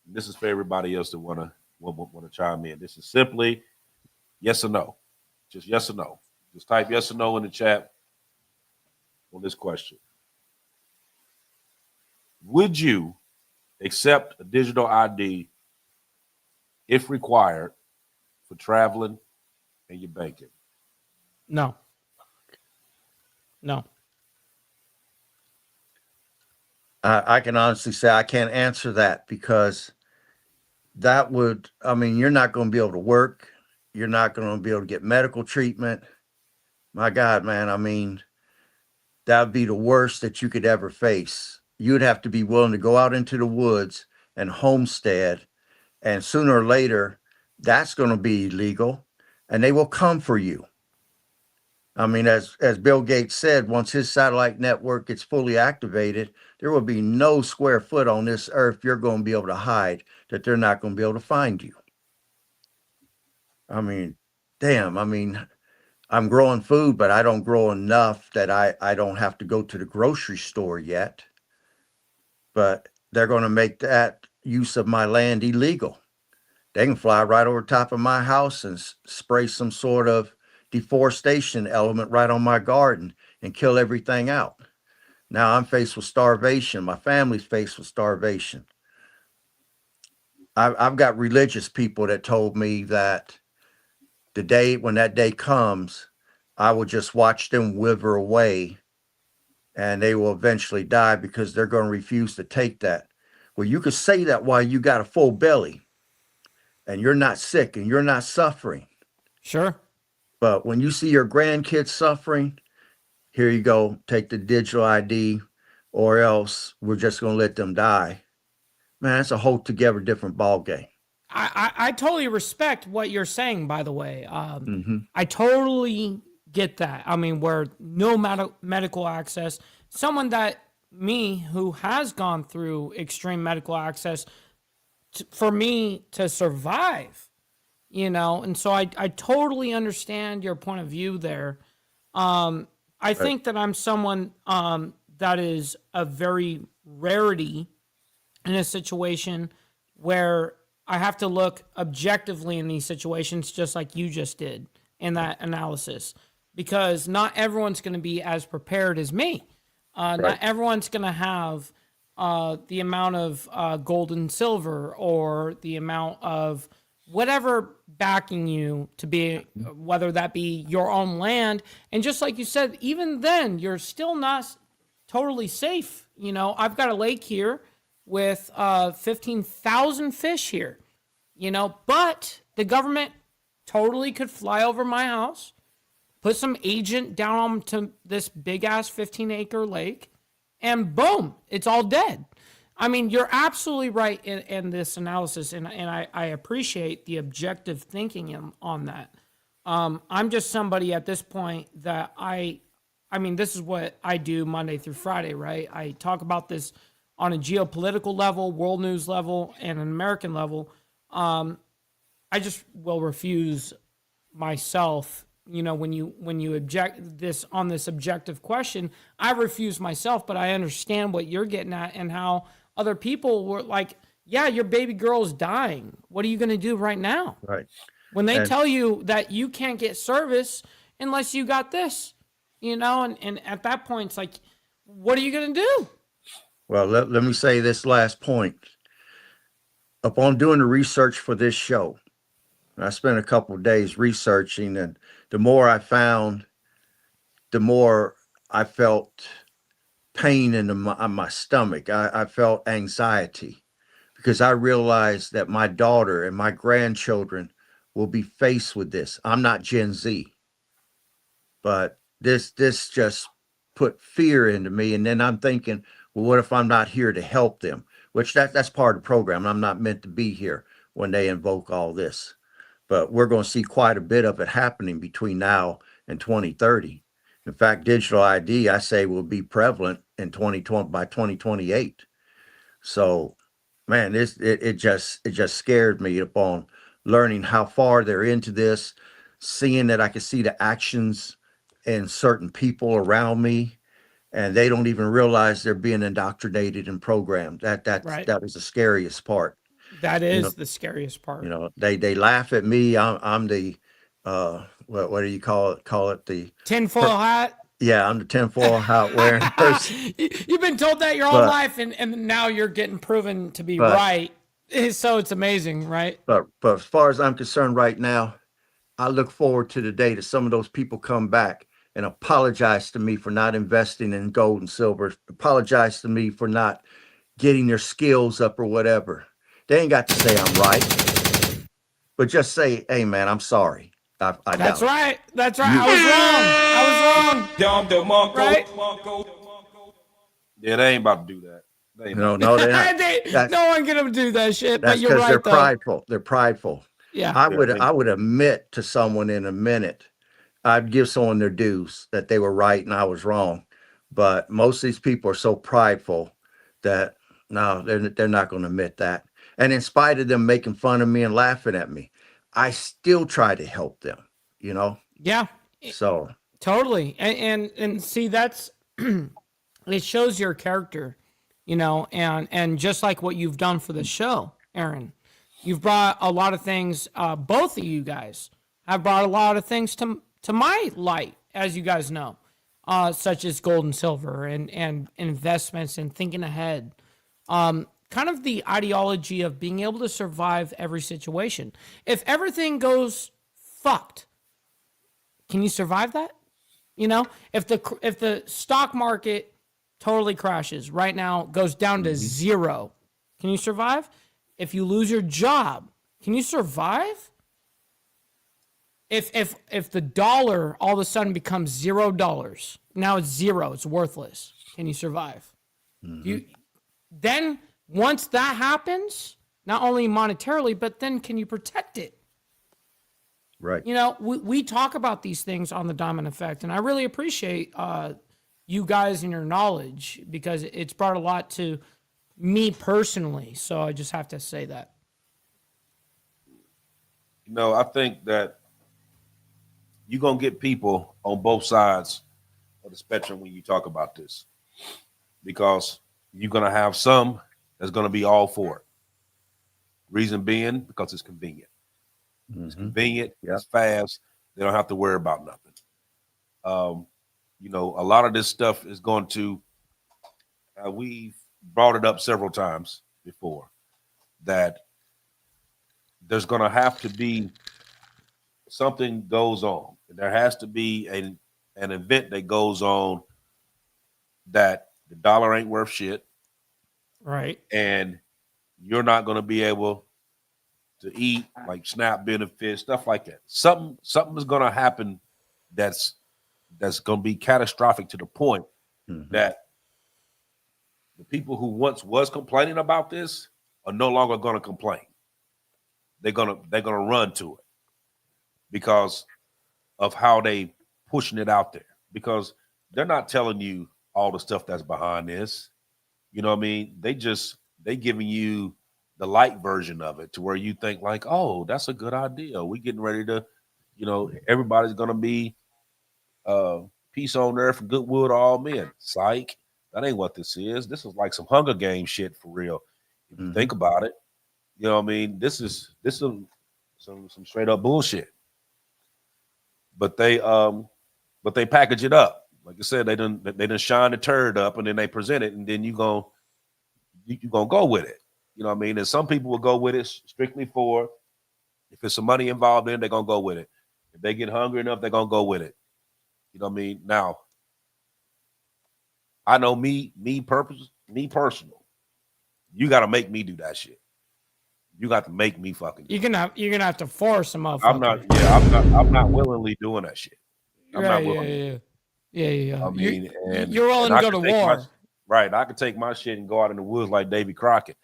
this is for everybody else that wanna chime in. This is simply yes or no. Just yes or no. Just type yes or no in the chat on this question. Would you accept a digital ID if required for traveling and your banking? No. No. I can honestly say I can't answer that because that would, I mean, you're not going to be able to work. You're not going to be able to get medical treatment. My God, man, I mean, that would be the worst that you could ever face. You'd have to be willing to go out into the woods and homestead, and sooner or later, that's going to be illegal, and they will come for you. I mean, as Bill Gates said, once his satellite network gets fully activated, there will be no square foot on this earth you're going to be able to hide that they're not going to be able to find you. I mean, damn, I mean, I'm growing food, but I don't grow enough that I don't have to go to the grocery store yet. But they're going to make that use of my land illegal. They can fly right over top of my house and spray some sort of deforestation element right on my garden and kill everything out. Now I'm faced with starvation. My family's faced with starvation. I've got religious people that told me that the day when that day comes, I will just watch them wither away and they will eventually die because they're going to refuse to take that. Well, you could say that while you got a full belly and you're not sick and you're not suffering. Sure. But when you see your grandkids suffering, here you go, take the digital ID, or else we're just going to let them die. Man, it's a whole together different ball game. I totally respect what you're saying, by the way. Mm-hmm. I totally get that. I mean, where no medical access, someone that me who has gone through extreme medical access for me to survive, you know, and so I totally understand your point of view there. I think that I'm someone that is a very rarity in a situation where I have to look objectively in these situations, just like you just did in that analysis, because not everyone's going to be as prepared as me. Not everyone's going to have the amount of gold and silver or the amount of whatever backing you to be, whether that be your own land. And just like you said, even then, you're still not totally safe. You know, I've got a lake here with 15,000 fish here, you know, but the government totally could fly over my house, put some agent down onto this big ass 15-acre lake, and boom, it's all dead. I mean, you're absolutely right in this analysis, and I appreciate the objective thinking on that. I'm just somebody at this point that I mean, this is what I do Monday through Friday, right? I talk about this on a geopolitical level, world news level, and an American level. I just will refuse myself. You know, when you object this on this objective question, I refuse myself, but I understand what you're getting at and how other people were like, yeah, your baby girl is dying. What are you going to do right now? Right. When they And- tell you that you can't get service unless you got this, you know, and at that point, it's like, what are you going to do? Well, let me say this last point. Upon doing the research for this show, I spent a couple of days researching, and the more I found, the more I felt pain in my stomach. I felt anxiety because I realize that my daughter and my grandchildren will be faced with this. I'm not Gen Z, but this just put fear into me. And then I'm thinking, well, what if I'm not here to help them? Which that's part of the program. I'm not meant to be here when they invoke all this. But we're going to see quite a bit of it happening between now and 2030. In fact, digital ID, I say, will be prevalent in 2020 by 2028. So, man, it just scared me upon learning how far they're into this, seeing that I could see the actions in certain people around me, and they don't even realize they're being indoctrinated and programmed. Right. That was the scariest part. That You know, is the scariest part. they laugh at me. I'm the what do you call it? Call it the Tinfoil hat. yeah, I'm the tinfoil hat wearing person. You've been told that your whole But life, and now you're getting proven to be but right. So it's amazing, right? but as far as I'm concerned right now, I look forward to the day that some of those people come back and apologize to me for not investing in gold and silver, apologize to me for not getting their skills up or whatever. They ain't got to say I'm right, but just say, hey man, I'm sorry. I That's doubt it. right. That's right. You I was wrong. Right? Yeah, they ain't about to do that. They ain't about to. no, they're not. That's No one gonna do that shit. But that's you're because they're right, though. prideful. They're prideful. Yeah. Yeah, I would admit to someone in a minute. I'd give someone their dues that they were right and I was wrong. But most of these people are so prideful that no, they're not going to admit that. And in spite of them making fun of me and laughing at me, I still try to help them, you know? Yeah. So Totally. And see, that's it shows your character, and just like what you've done for the show, Aaron, you've brought a lot of things. Both of you guys have brought a lot of things to my light, as you guys know, such as gold and silver and investments and thinking ahead. Kind of the ideology of being able to survive every situation. If everything goes fucked, can you survive that? If the stock market totally crashes right now, goes down to zero, can you survive? If you lose your job, can you survive? If the dollar all of a sudden becomes $0, now it's zero, it's worthless. Can you survive? Then once that happens, not only monetarily, but then can you protect it? right. We talk about these things on the Diamond Effect, and I really appreciate you guys and your knowledge because it's brought a lot to me personally. So I just have to say that. I think that you're gonna get people on both sides of the spectrum when you talk about this, because you're gonna have some that's gonna be all for it. Reason being, because it's convenient. It's convenient. Yeah. It's fast. They don't have to worry about nothing. A lot of this stuff is going to. We've brought it up several times before that there's going to have to be something goes on. There has to be an event that goes on that the dollar ain't worth shit, Right. and you're not going to be able to eat, like SNAP benefits, stuff like that. Something is going to happen that's going to be catastrophic to the point that the people who once was complaining about this are no longer going to complain. They're gonna run to it because of how they pushing it out there. Because they're not telling you all the stuff that's behind this. You know what I mean? They giving you the light version of it to where you think like, oh, that's a good idea. We getting ready to, everybody's gonna be peace on earth and goodwill to all men. Psych. That ain't what this is. This is like some Hunger Games shit for real. If you think about it, you know what I mean? This is some straight up bullshit. But they package it up. Like I said, they done shine the turd up and then they present it, and then you gonna go with it. You know what I mean? And some people will go with it strictly for if there's some money involved in it, they're gonna go with it. If they get hungry enough, they're gonna go with it. You know what I mean? Now, I know me personal. You gotta make me do that shit. You got to make me fucking do You're gonna have to force a motherfucker. I'm not willingly doing that shit. I'm not Right, willing. yeah. I mean, You're willing to I go could to take war. I could take my shit and go out in the woods like Davy Crockett.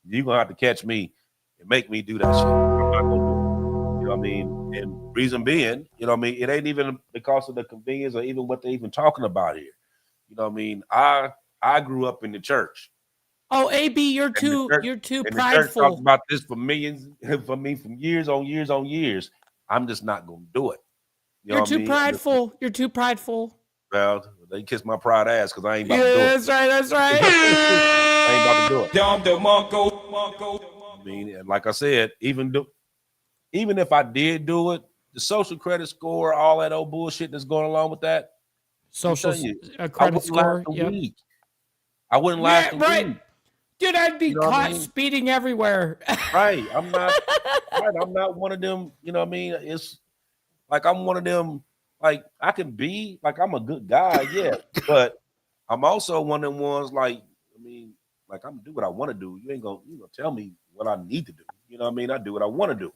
You're gonna have to catch me and make me do that shit. I'm not gonna do it. You know what I mean? And reason being, you know what I mean, it ain't even because of the convenience or even what they even talking about here. You know what I mean? I grew up in the church. Oh, AB, you're And too the church talked prideful. about this for millions, for me, from years on years on years. I'm just not gonna do it. You know You're what I too mean? prideful. You're too prideful. Well, they kiss my pride ass because I ain't about to Yeah, do it. that's right. That's right. I ain't about to do it. I mean, and like I said, even if I did do it, the social credit score, all that old bullshit that's going along with that, I'm Social telling you, I credit wouldn't last score. a Yep. week. I wouldn't last Yeah, a right. week. Dude, I'd be You know what I caught mean? speeding everywhere. Right. I'm not one of them, you know what I mean? It's like I'm one of them, like I can be like I'm a good guy, yeah. But I'm also one of them ones like, I mean, like I'm gonna do what I want to do. You gonna tell me what I need to do. You know what I mean? I do what I want to do.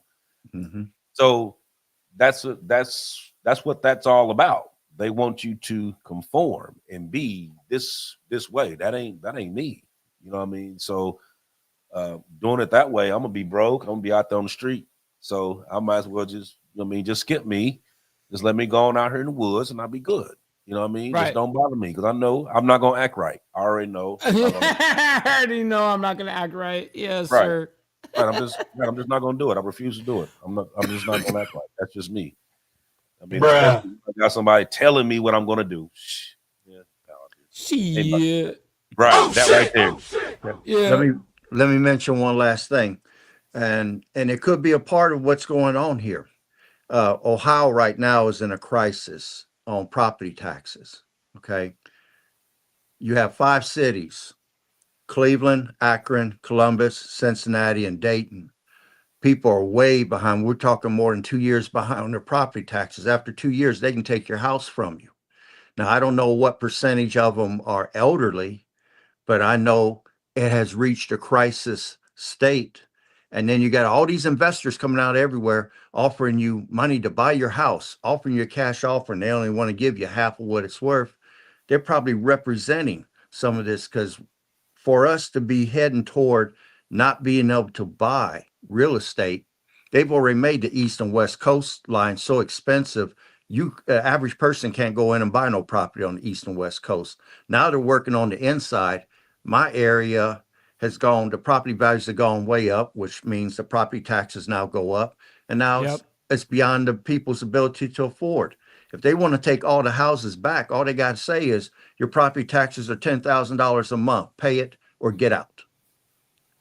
Mm-hmm. So that's what that's all about. They want you to conform and be this way. That ain't me. You know what I mean? So doing it that way, I'm gonna be broke. I'm gonna be out there on the street. So I might as well just, you know what I mean, just skip me. Just let me go on out here in the woods and I'll be good. You know what I mean? Just Right. don't bother me because I know I'm not gonna act right. I already know. I'm not gonna, I already know I'm not gonna act right. Yes, right. sir. Right. I'm just not gonna do it. I refuse to do it. I'm just not gonna act right. That's just me. I mean, especially if I got somebody telling me what I'm gonna do. Yeah, Shit. right. That right there. Yeah. Let me mention one last thing, and it could be a part of what's going on here. Ohio right now is in a crisis on property taxes. Okay, you have 5 cities: Cleveland, Akron, Columbus, Cincinnati, and Dayton. People are way behind. We're talking more than 2 years behind on their property taxes. After 2 years, they can take your house from you. Now, I don't know what percentage of them are elderly, but I know it has reached a crisis state. And then you got all these investors coming out everywhere offering you money to buy your house, offering you a cash offer, and they only want to give you half of what it's worth. They're probably representing some of this because for us to be heading toward not being able to buy real estate, they've already made the east and west coastline so expensive. You average person can't go in and buy no property on the east and west coast. Now they're working on the inside. My area has gone, the property values have gone way up, which means the property taxes now go up. And now Yep. it's beyond the people's ability to afford. If they want to take all the houses back, all they got to say is your property taxes are $10,000 a month. Pay it or get out.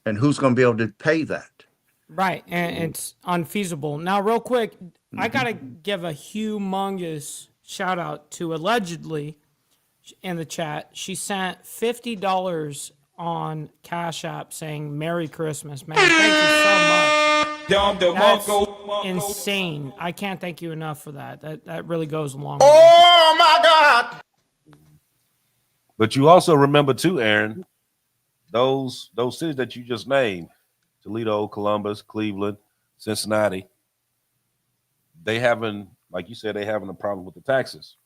And who's going to be able to pay that? Right. And it's unfeasible. Now, real quick, I gotta give a humongous shout out to allegedly in the chat. She sent $50 on Cash App saying Merry Christmas, man. Thank you so much. That's insane. I can't thank you enough for that. That really goes a long way. Oh my God. But you also remember too, Aaron, those cities that you just named, Toledo, Columbus, Cleveland, Cincinnati, they having, like you said, they having a problem with the taxes.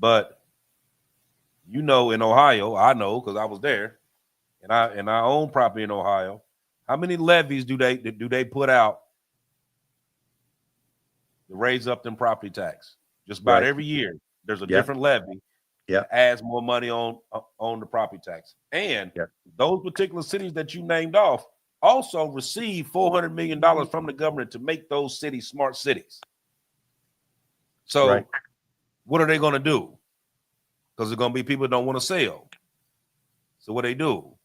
But you know, in Ohio, I know because I was there, and I own property in Ohio. How many levies do they put out to raise up them property tax? Just about Right. every year, there's a Yeah. different levy Yeah. that adds more money on the property tax. And Yeah. those particular cities that you named off also receive $400 million from the government to make those cities smart cities. So Right. what are they going to do? Because there's going to be people that don't want to sell. So what they do?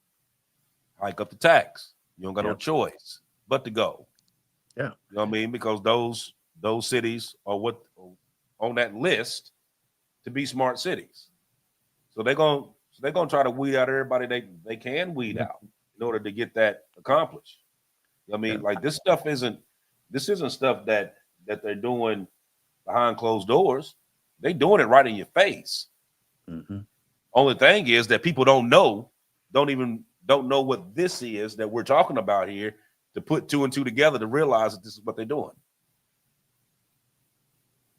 Hike up the tax. You don't got no choice but to go. Yeah. You know what I mean? Because those cities are what on that list to be smart cities. So they're gonna try to weed out everybody they can weed out in order to get that accomplished. I mean, like this isn't stuff that they're doing behind closed doors. They doing it right in your face. Mm-hmm. Only thing is that people don't know, don't even don't know what this is that we're talking about here to put two and two together to realize that this is what they're doing.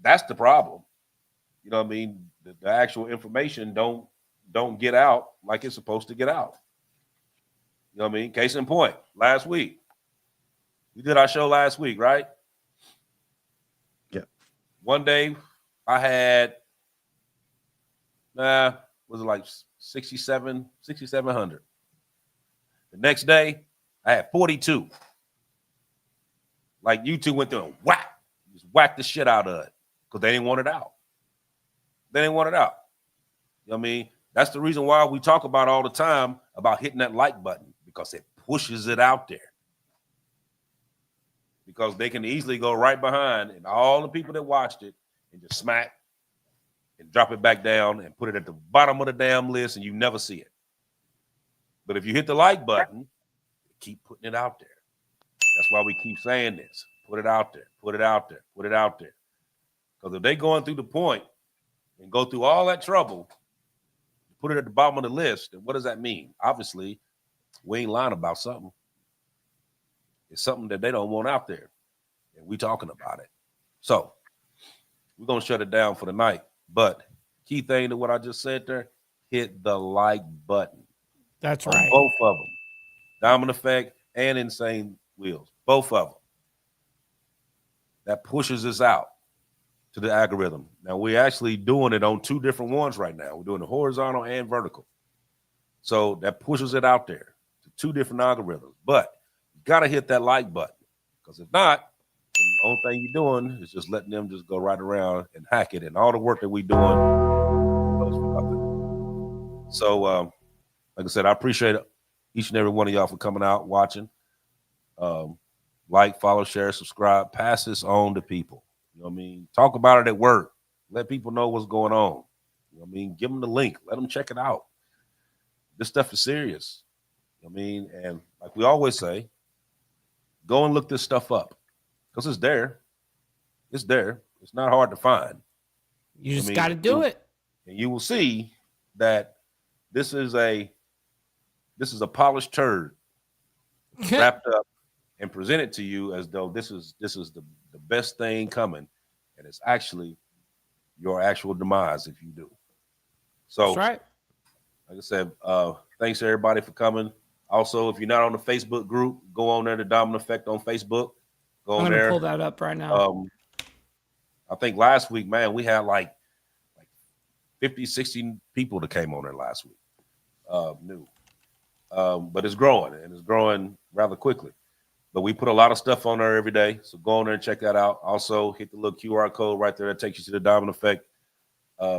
That's the problem. You know what I mean? The actual information don't get out like it's supposed to get out. You know what I mean? Case in point, last week. We did our show last week, right? Yeah. One day I had was it like 6,700. The next day I had 42. Like you two went through and just whacked the shit out of it because they didn't want it out. They didn't want it out. You know what I mean? That's the reason why we talk about all the time about hitting that like button, because it pushes it out there. Because they can easily go right behind and all the people that watched it and just smack and drop it back down and put it at the bottom of the damn list and you never see it. But if you hit the like button, keep putting it out there. That's why we keep saying this. Put it out there, put it out there, put it out there. Because if they going through the point and go through all that trouble, put it at the bottom of the list, then what does that mean? Obviously, we ain't lying about something. It's something that they don't want out there. And we talking about it. So we're going to shut it down for the night. But key thing to what I just said there, hit the like button. That's on right. both of them. Diamond Effect and Insane Wheels. Both of them. That pushes us out to the algorithm. Now, we're actually doing it on two different ones right now. We're doing the horizontal and vertical. So that pushes it out there to two different algorithms. But you got to hit that like button, because if not, then the only thing you're doing is just letting them just go right around and hack it. And all the work that we're doing goes for nothing. So, like I said, I appreciate each and every one of y'all for coming out, watching. Like, follow, share, subscribe, pass this on to people. You know what I mean? Talk about it at work. Let people know what's going on. You know what I mean? Give them the link. Let them check it out. This stuff is serious. You know what I mean? And like we always say, go and look this stuff up, because it's there. It's there. It's not hard to find. You just got to do it. And you will see that this is a polished turd wrapped up and presented to you as though this is the best thing coming, and it's actually your actual demise if you do. So That's right. like I said, thanks everybody for coming. Also, if you're not on the Facebook group, go on there to Diamond Effect on Facebook. Go I'm on going to there. pull that up right now. I think last week, man, we had like 50, 60 people that came on there last week. New. But it's growing, and it's growing rather quickly. But we put a lot of stuff on there every day. So go on there and check that out. Also, hit the little QR code right there that takes you to the Diamond Effect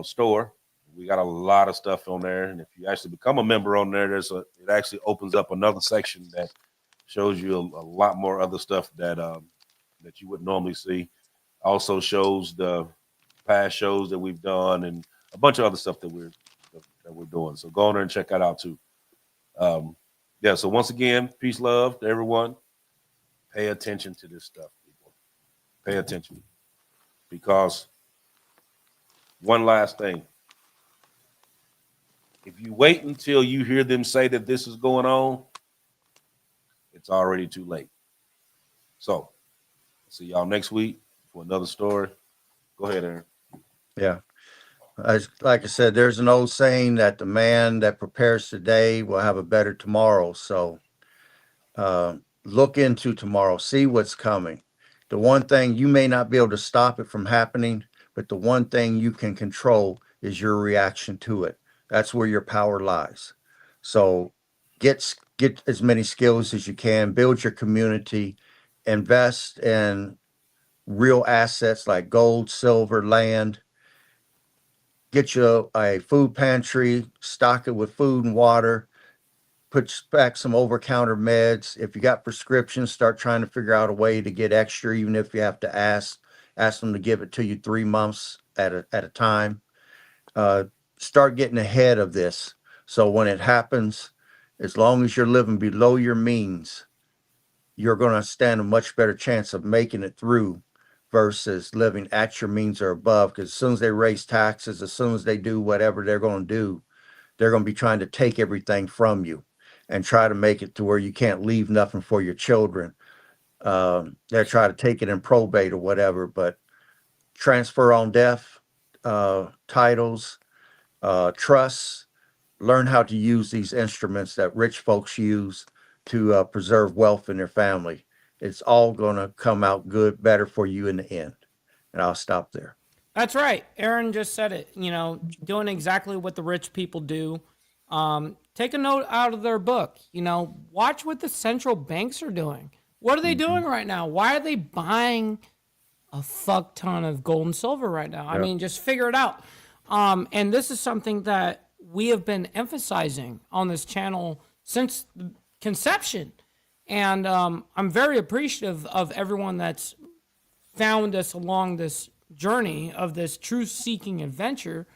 store. We got a lot of stuff on there. And if you actually become a member on there, it actually opens up another section that shows you a lot more other stuff that you wouldn't normally see. Also shows the past shows that we've done and a bunch of other stuff that we're doing. So go on there and check that out too. So once again, peace, love to everyone. Pay attention to this stuff, people. Pay attention. Because one last thing. If you wait until you hear them say that this is going on, it's already too late. So, see y'all next week for another story. Go ahead, Aaron. Yeah. Like I said, there's an old saying that the man that prepares today will have a better tomorrow. So look into tomorrow, see what's coming. The one thing, you may not be able to stop it from happening, but the one thing you can control is your reaction to it. That's where your power lies. So get as many skills as you can, build your community, invest in real assets like gold, silver, land. Get you a food pantry, stock it with food and water, put back some over-counter meds. If you got prescriptions, start trying to figure out a way to get extra, even if you have to ask them to give it to you 3 months at a time. Start getting ahead of this. So when it happens, as long as you're living below your means, you're going to stand a much better chance of making it through versus living at your means or above. Because as soon as they raise taxes, as soon as they do whatever they're going to do, they're going to be trying to take everything from you. and try to make it to where you can't leave nothing for your children. They'll try to take it in probate or whatever, but transfer on death, titles, trusts, learn how to use these instruments that rich folks use to preserve wealth in their family. It's all going to come out good, better for you in the end. And I'll stop there. That's right. Aaron just said it. You know, doing exactly what the rich people do. Take a note out of their book. You know, watch what the central banks are doing. What are they doing right now? Why are they buying a fuck ton of gold and silver right now? I mean, just figure it out. And this is something that we have been emphasizing on this channel since the conception. And I'm very appreciative of everyone that's found us along this journey of this truth-seeking adventure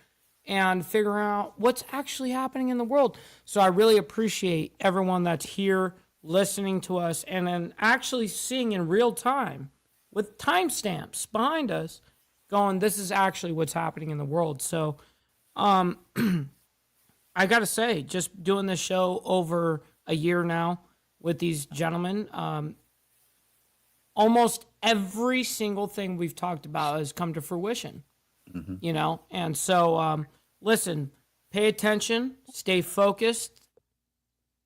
and figuring out what's actually happening in the world. So I really appreciate everyone that's here listening to us and then actually seeing in real time with timestamps behind us going, this is actually what's happening in the world. So I got to say, just doing this show over a year now with these gentlemen, almost every single thing we've talked about has come to fruition, you know? And so, listen, pay attention, stay focused,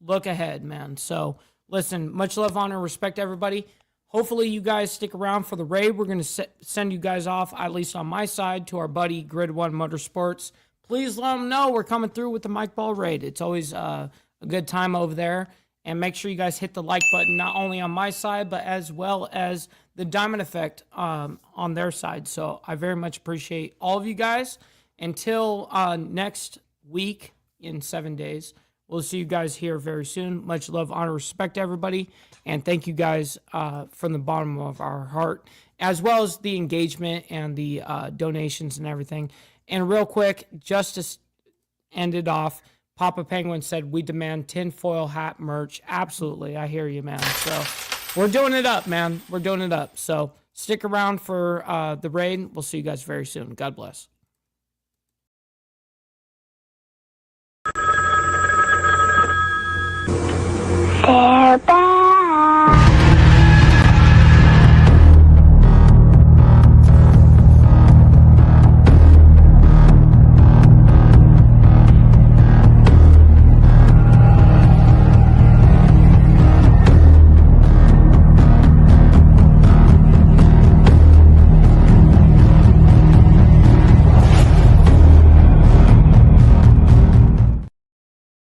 look ahead, man. So listen, much love, honor, respect, everybody. Hopefully you guys stick around for the raid. We're going to send you guys off, at least on my side, to our buddy Grid One Motorsports. Please let them know we're coming through with the Mike Ball raid. It's always a good time over there. And make sure you guys hit the like button, not only on my side, but as well as the Diamond Effect on their side. So I very much appreciate all of you guys. Until next week in 7 days, we'll see you guys here very soon. Much love, honor, respect, everybody. And thank you guys from the bottom of our heart, as well as the engagement and the donations and everything. And real quick, just to end it off, Papa Penguin said, we demand tinfoil hat merch. Absolutely. I hear you, man. So we're doing it up, man. We're doing it up. So stick around for the raid. We'll see you guys very soon. God bless. They're back.